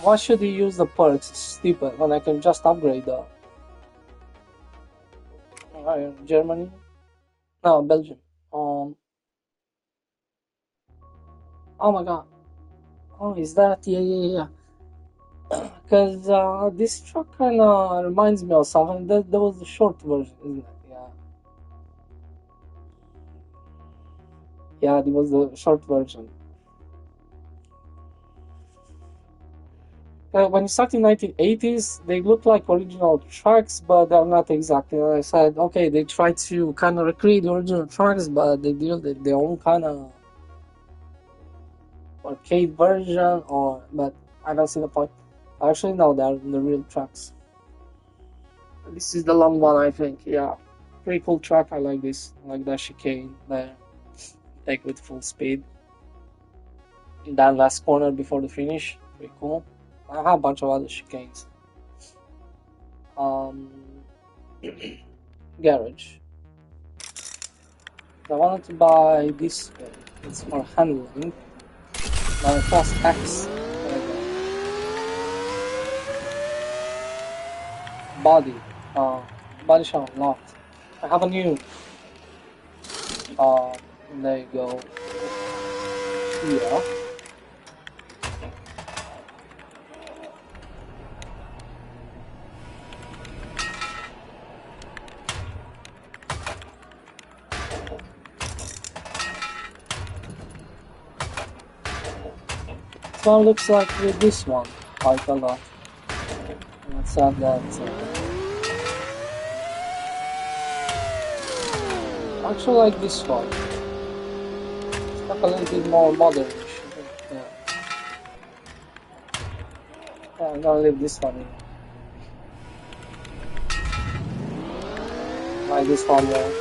A: Why should you use the perks? It's stupid when I can just upgrade the. Germany? No, Belgium. Oh my god. Oh, is that? Yeah. Because this truck kind of reminds me of something. That was the short version, isn't it? Yeah. Yeah, it was the short version. When it started in 1980s, they look like original trucks, but they're not exactly. I said, okay, they tried to kind of recreate the original trucks, but they did their own kind of arcade version, but I don't see the point. Actually, no, they're the real trucks. This is the long one, I think. Yeah, pretty cool track. I like this. I like that chicane there. Take with full speed. In that last corner before the finish, pretty cool. I have a bunch of other chicanes. Garage. I wanted to buy this way. It's for handling. Now it costs X. Body. Body shop locked. I have a new. There you go. Here. This one looks like with this one quite a lot. Let's add that. I actually like this one. It's like a little bit more modern-ish. Yeah. I'm gonna leave this one in. Like this one more.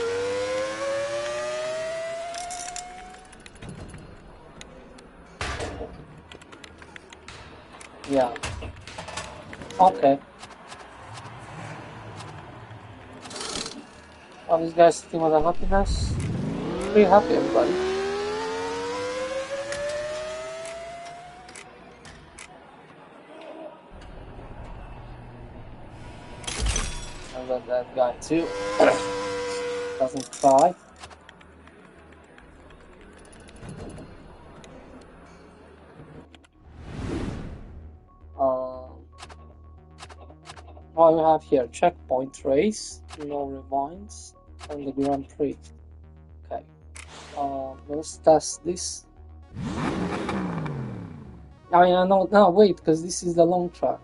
A: Yeah. Okay. Oh, these guys sitting with a happiness. Pretty happy, everybody. I got that guy too. Doesn't cry. What we have here? Checkpoint race, no rewinds, and the Grand Prix. Okay. Let's test this. I mean, no, wait, because this is the long track.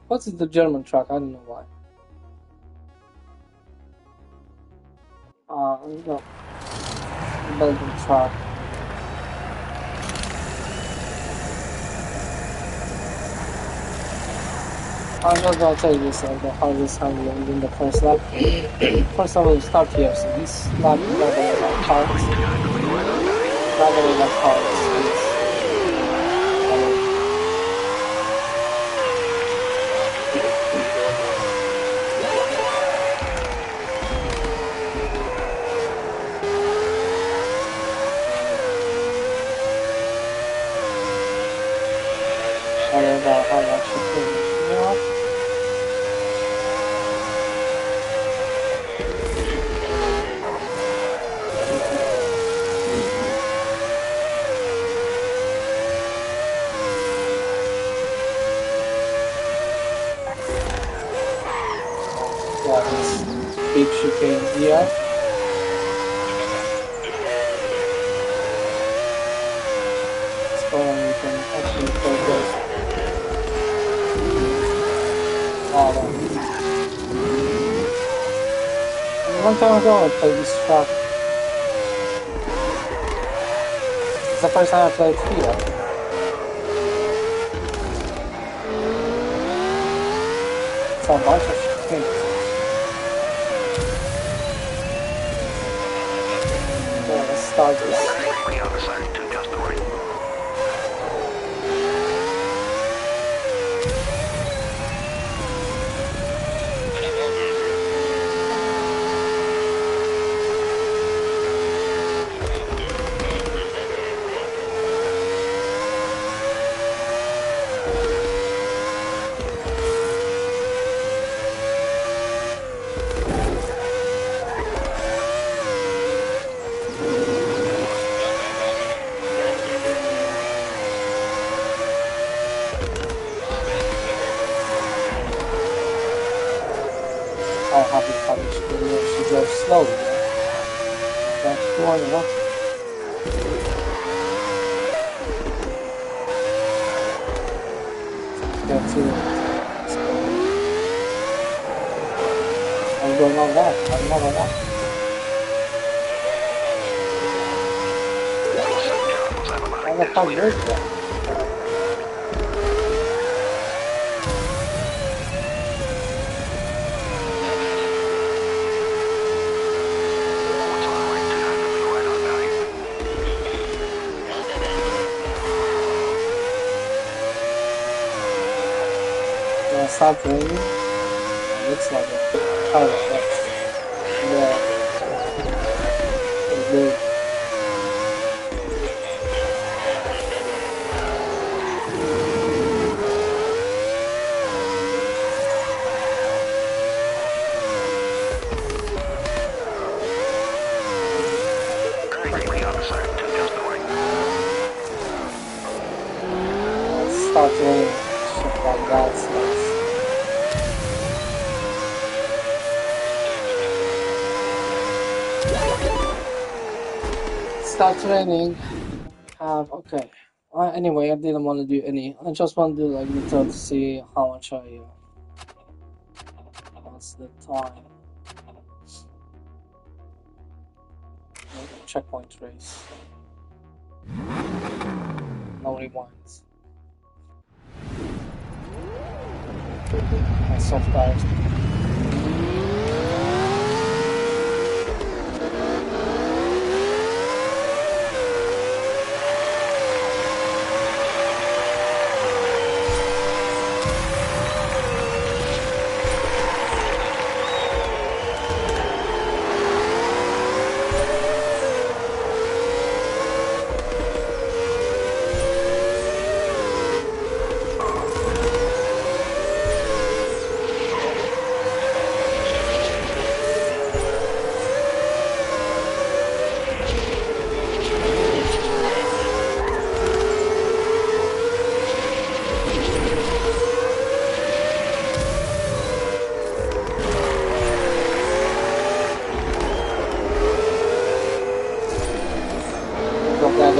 A: What is the German track? I don't know why. No. Belgian track. I'm not gonna tell you this the hardest handling in the first lap. First of all, we start here, so this lap is not gonna like hard. Not gonna like hard. I don't know how much you finish, you know? Yeah, this big chicane here. Let's go and we can actually progress. A long time ago I played this track. It's the first time I played here. It's a bunch of things. Yeah, let's start this. I haven't published the video, she goes slowly. That's the one, you know? That's it. I'm going on that. I'm not on that. I'm not how good that. Start raining. It looks like a car effect. Yeah. It's good. Let's start raining. Shit like that. So start training. Okay. Anyway, I didn't want to do any. I just want to do like little to see how much I. What's the time? Checkpoint race. No rewinds. My soft tires.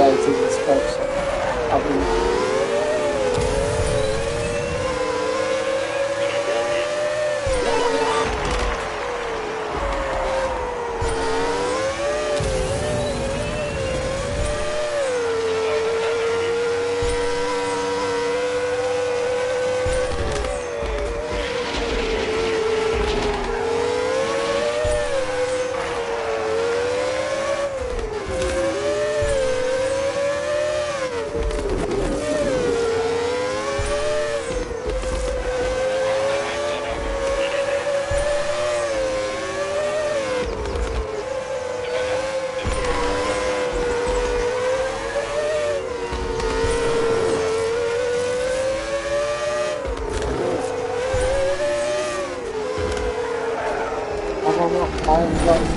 A: guy taking scopes on every. I don't know. I'm just.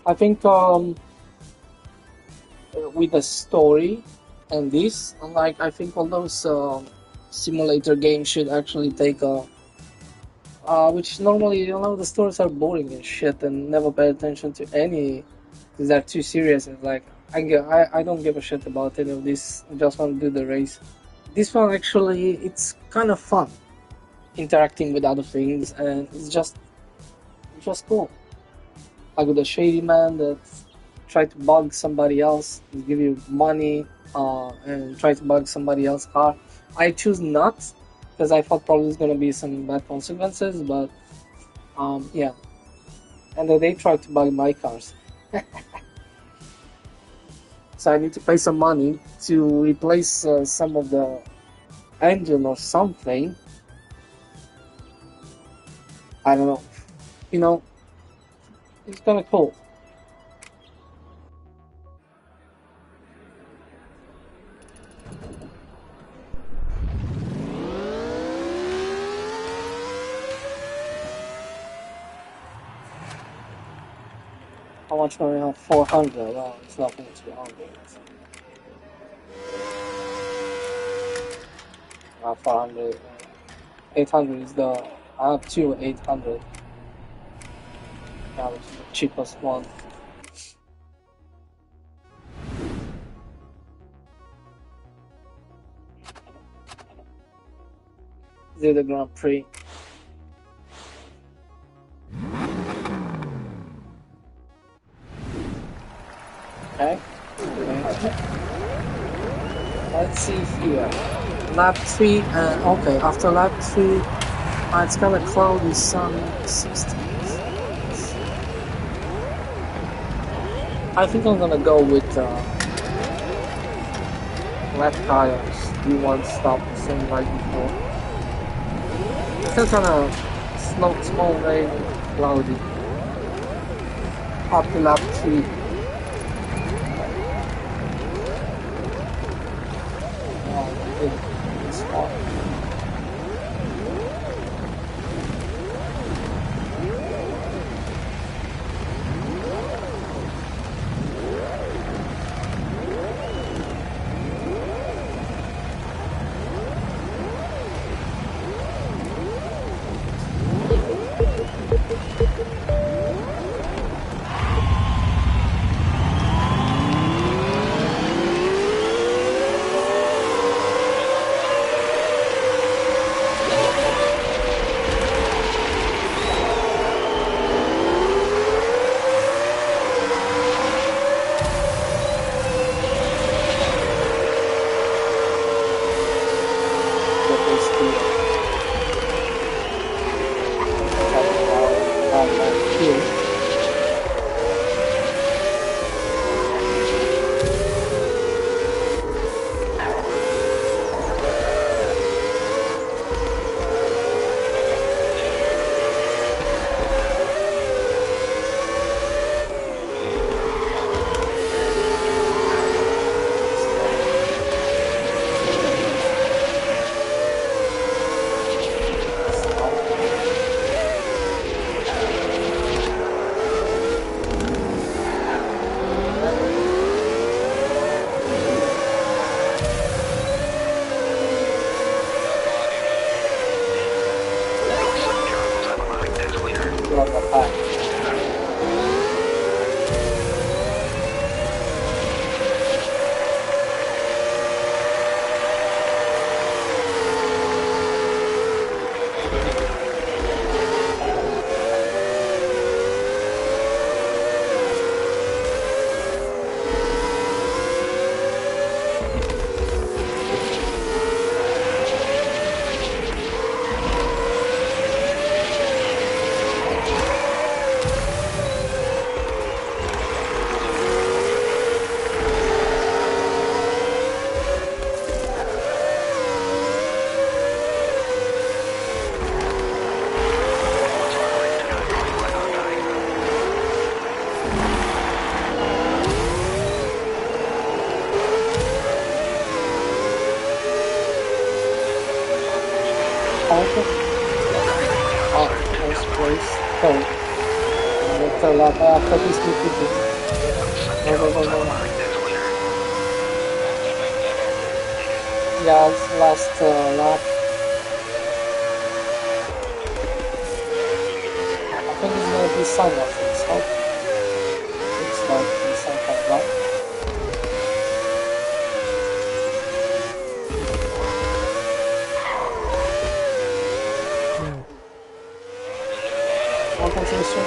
A: I think with the story and this, like I think all those simulator games should actually take a which normally the stories are boring and shit and never pay attention to any because they're too serious. It's like I don't give a shit about any of this. I just want to do the race. This one actually it's kind of fun interacting with other things and it's just cool. Like with a shady man that try to bug somebody else, give you money, and try to bug somebody else's car. I choose not because I thought probably there's gonna be some bad consequences, but yeah. And then they tried to bug my cars, so I need to pay some money to replace some of the engine or something. I don't know. You know, it's kind of cool. How much money? 400. Well, it's nothing to be hungry. 400. 800 is the. I have two 800. Yeah, which is the cheapest one. The Grand Prix. Okay. Let's see here. Lap 3, okay, after lap 3, it's gonna cloudy, sunny, 60s. I think I'm gonna go with left tires, D1 stop, same like before. Still kinda small rain, cloudy. Up to lap 3. It's hot. third. Third lap after this P2. Go. Yeah, it's last lap. I think it's gonna be sunglasses. So it's like the sun comes up. Compensation.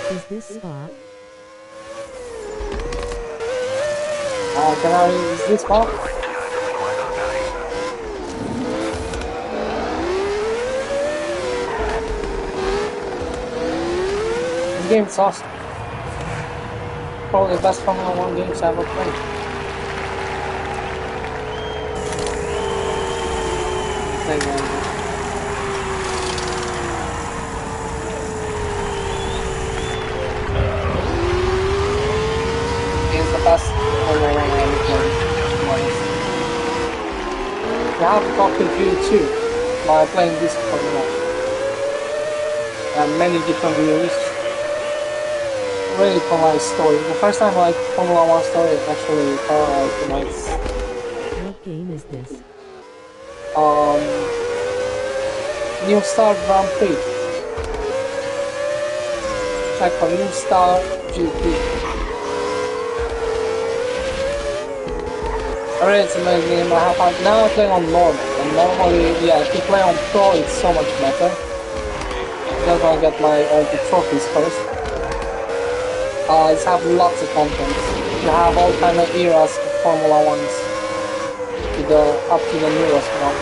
B: Is this spot?
A: Can I use this one? This game is awesome. Probably the best Formula 1 games I've ever played. Thank you. It's the best Formula 1 I've ever played. You have to talk to you too by playing this Formula 1. And many different views. Really polite story. The first time I like Formula 1 story is actually tonight's
B: What game is this?
A: New Star Grand Prix. Check for New Star GP. Alright, it's amazing game. I have fun. Now I play on normal. And normally, yeah, if you play on pro, it's so much better. Just want to get my all the trophies first. It's have lots of content. You have all kind of eras of Formula 1s. Up to the newest one.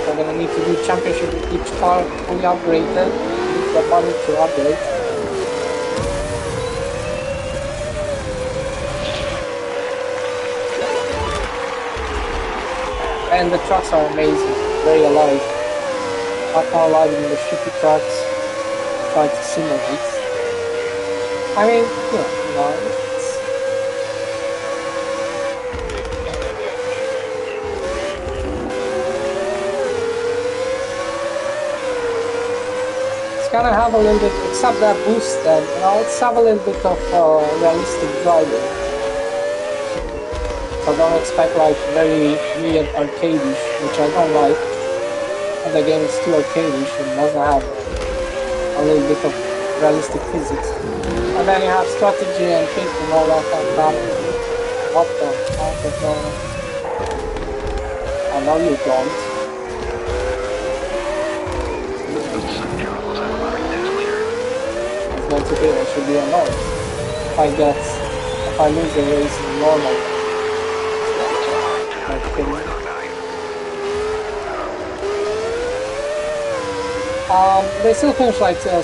A: We're gonna need to do championship with each car fully upgraded. Use the money to upgrade. And the trucks are amazing, very alive. Not more alive than the shitty trucks try to simulate. I mean, yeah, it's gonna have a little bit, except that boost, and let's have a little bit of realistic driving. So don't expect like very weird arcade-ish, which I don't like. And the game is too arcade-ish and doesn't have a little bit of realistic physics. And then you have strategy and pit and all that kind of stuff. What the fuck is going on? I know you don't. It's going to be, it should be annoying. If I lose the race in normal. They still finish like the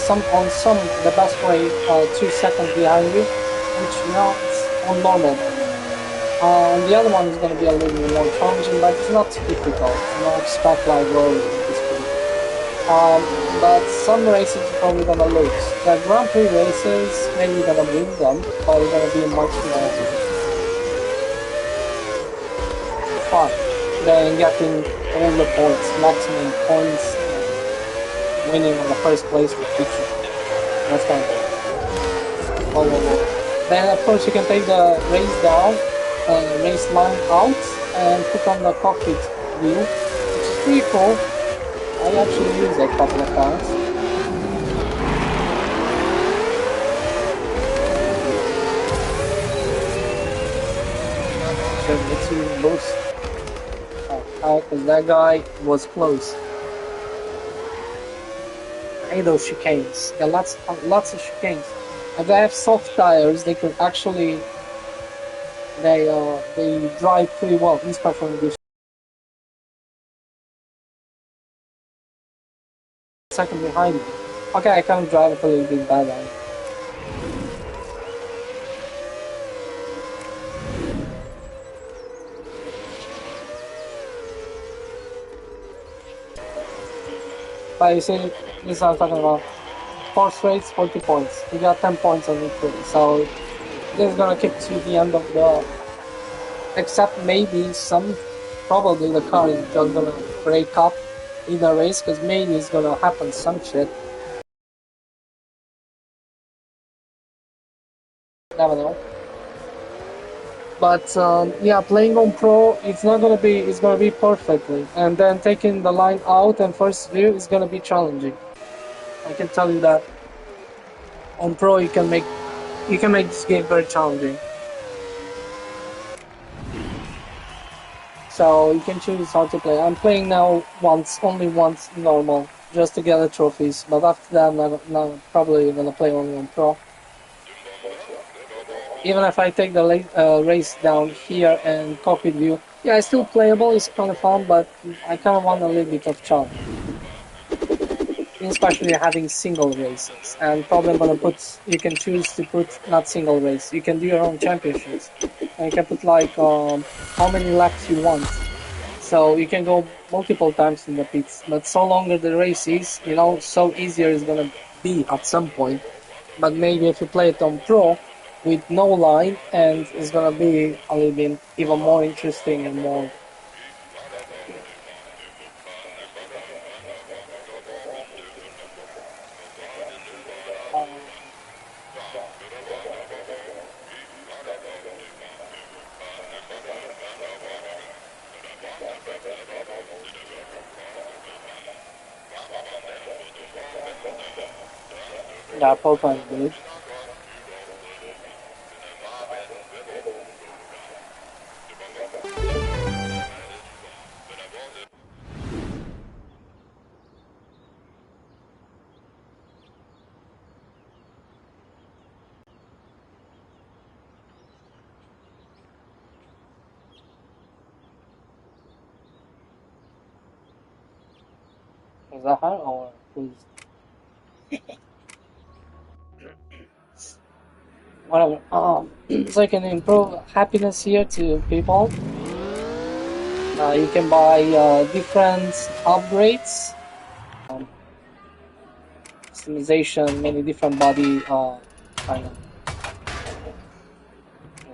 A: best way 2 seconds behind you, which it's on normal. And the other one is going to be a little bit more challenging, but it's not difficult. Expect like rolling this speed. But some races you're probably going to lose. The Grand Prix races, maybe you're going to win them, but it's going to be much more fun than getting all the points, maximum points. Winning in the first place with feature. That's kind of cool. Then of course you can take the race down, race line out, and put on the cockpit view, which is pretty cool. I actually use it a couple of times. So let's use boost. Because that guy was close. Those chicanes. There are lots of chicanes. And they have soft tires. They can actually they drive pretty well. These car from this second behind me. Okay, I can't drive it a little bit better. But you see, this is what I'm talking about. Force rates, 40 points. You got 10 points on each race. So this is gonna keep to the end of the. Except maybe probably the car is just gonna break up in the race because maybe it's gonna happen some shit. Never know. But yeah, playing on pro, it's gonna be perfectly, and then taking the line out and first view is gonna be challenging. I can tell you that on pro you can make this game very challenging. So you can choose how to play. I'm playing now only once normal, just to get the trophies. But after that, I'm probably gonna play only on pro. Even if I take the race down here and cockpit view, yeah, it's still playable. It's kind of fun, but I kind of want a little bit of challenge, especially having single races. And probably I'm gonna put. You can choose to put not single race. You can do your own championships, and you can put like how many laps you want. So you can go multiple times in the pits, but so longer the race is, so easier it's gonna be at some point. But maybe if you play it on pro with no line, and it's gonna be a little bit even more interesting and more. Yeah, Pokemon is good. Is that her or who's? Whatever. So you can improve happiness here to people. You can buy different upgrades, customization, many different body kind of.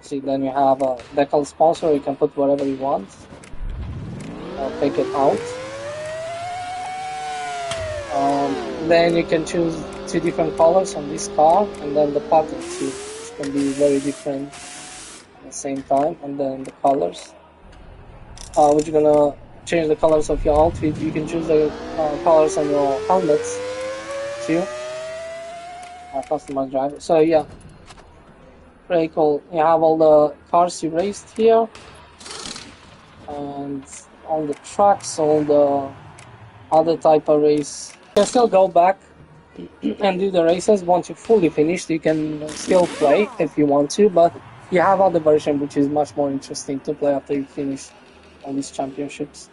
A: See, then you have a decal sponsor. You can put whatever you want. I'll take it out. Then you can choose two different colors on this car, and then the pattern too, which can be very different at the same time. And then the colors, which you're gonna change the colors of your outfit. You can choose the colors on your helmets too. Customize driver. So yeah, pretty cool. You have all the cars you raced here, and all the tracks, all the other type of race. You can still go back and do the races once you're fully finished. You can still play if you want to, but you have other version which is much more interesting to play after you finish all these championships.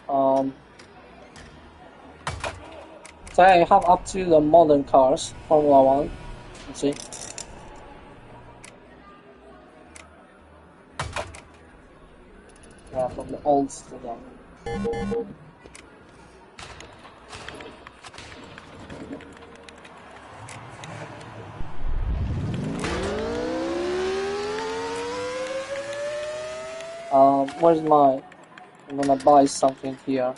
A: um, so yeah, you have up to the modern cars, Formula One. Let's see. Yeah, from the olds to the. Where's my? I'm gonna buy something here.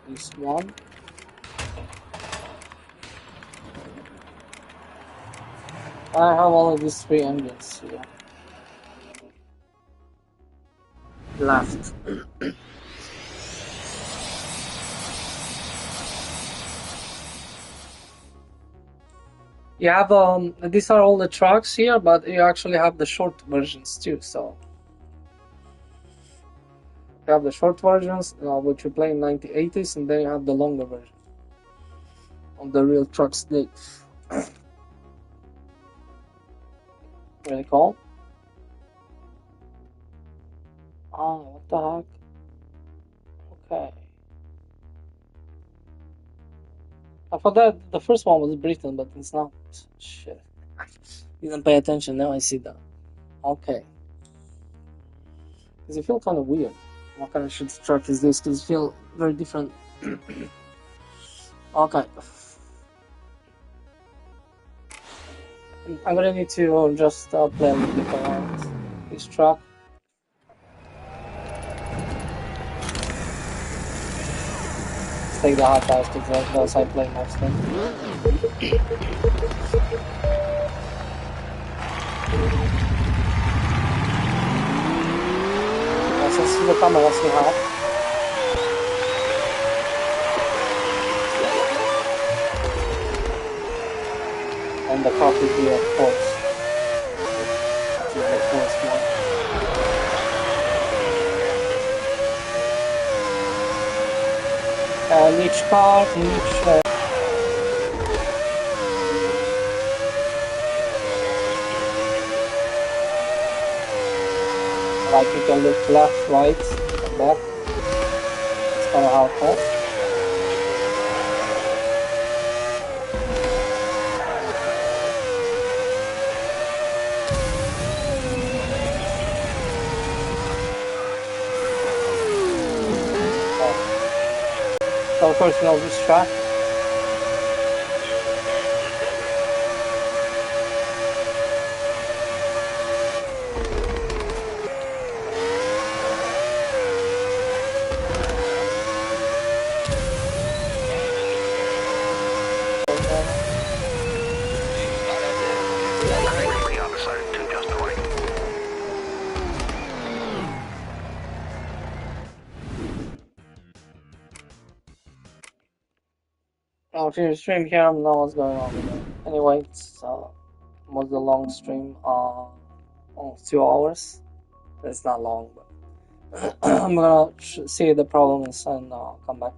A: This one. I have all of these three engines here left. You have these are all the trucks here, but you actually have the short versions too. So you have the short versions, which you play in 1980s, and then you have the longer version of the real trucks. They really cool. What the heck? Okay. I thought that the first one was Britain, but it's not. Shit. Didn't pay attention. Now I see that. Okay. Because it feels kind of weird. What kind of shit truck is this? Because it feels very different. Okay. I'm gonna need to just play a little bit around this track. Let's take the hot tires because those I play mostly. Let's see the camera, see how. And the coffee here, of course. Which is the first one. And each car, like you can look left, right, and back. That's kind of how it goes. So of course, you know this track. I'll finish the stream here. I don't know what's going on with it. Anyway, it's was a long stream. Almost 2 hours. It's not long, but I'm gonna see the problems and come back.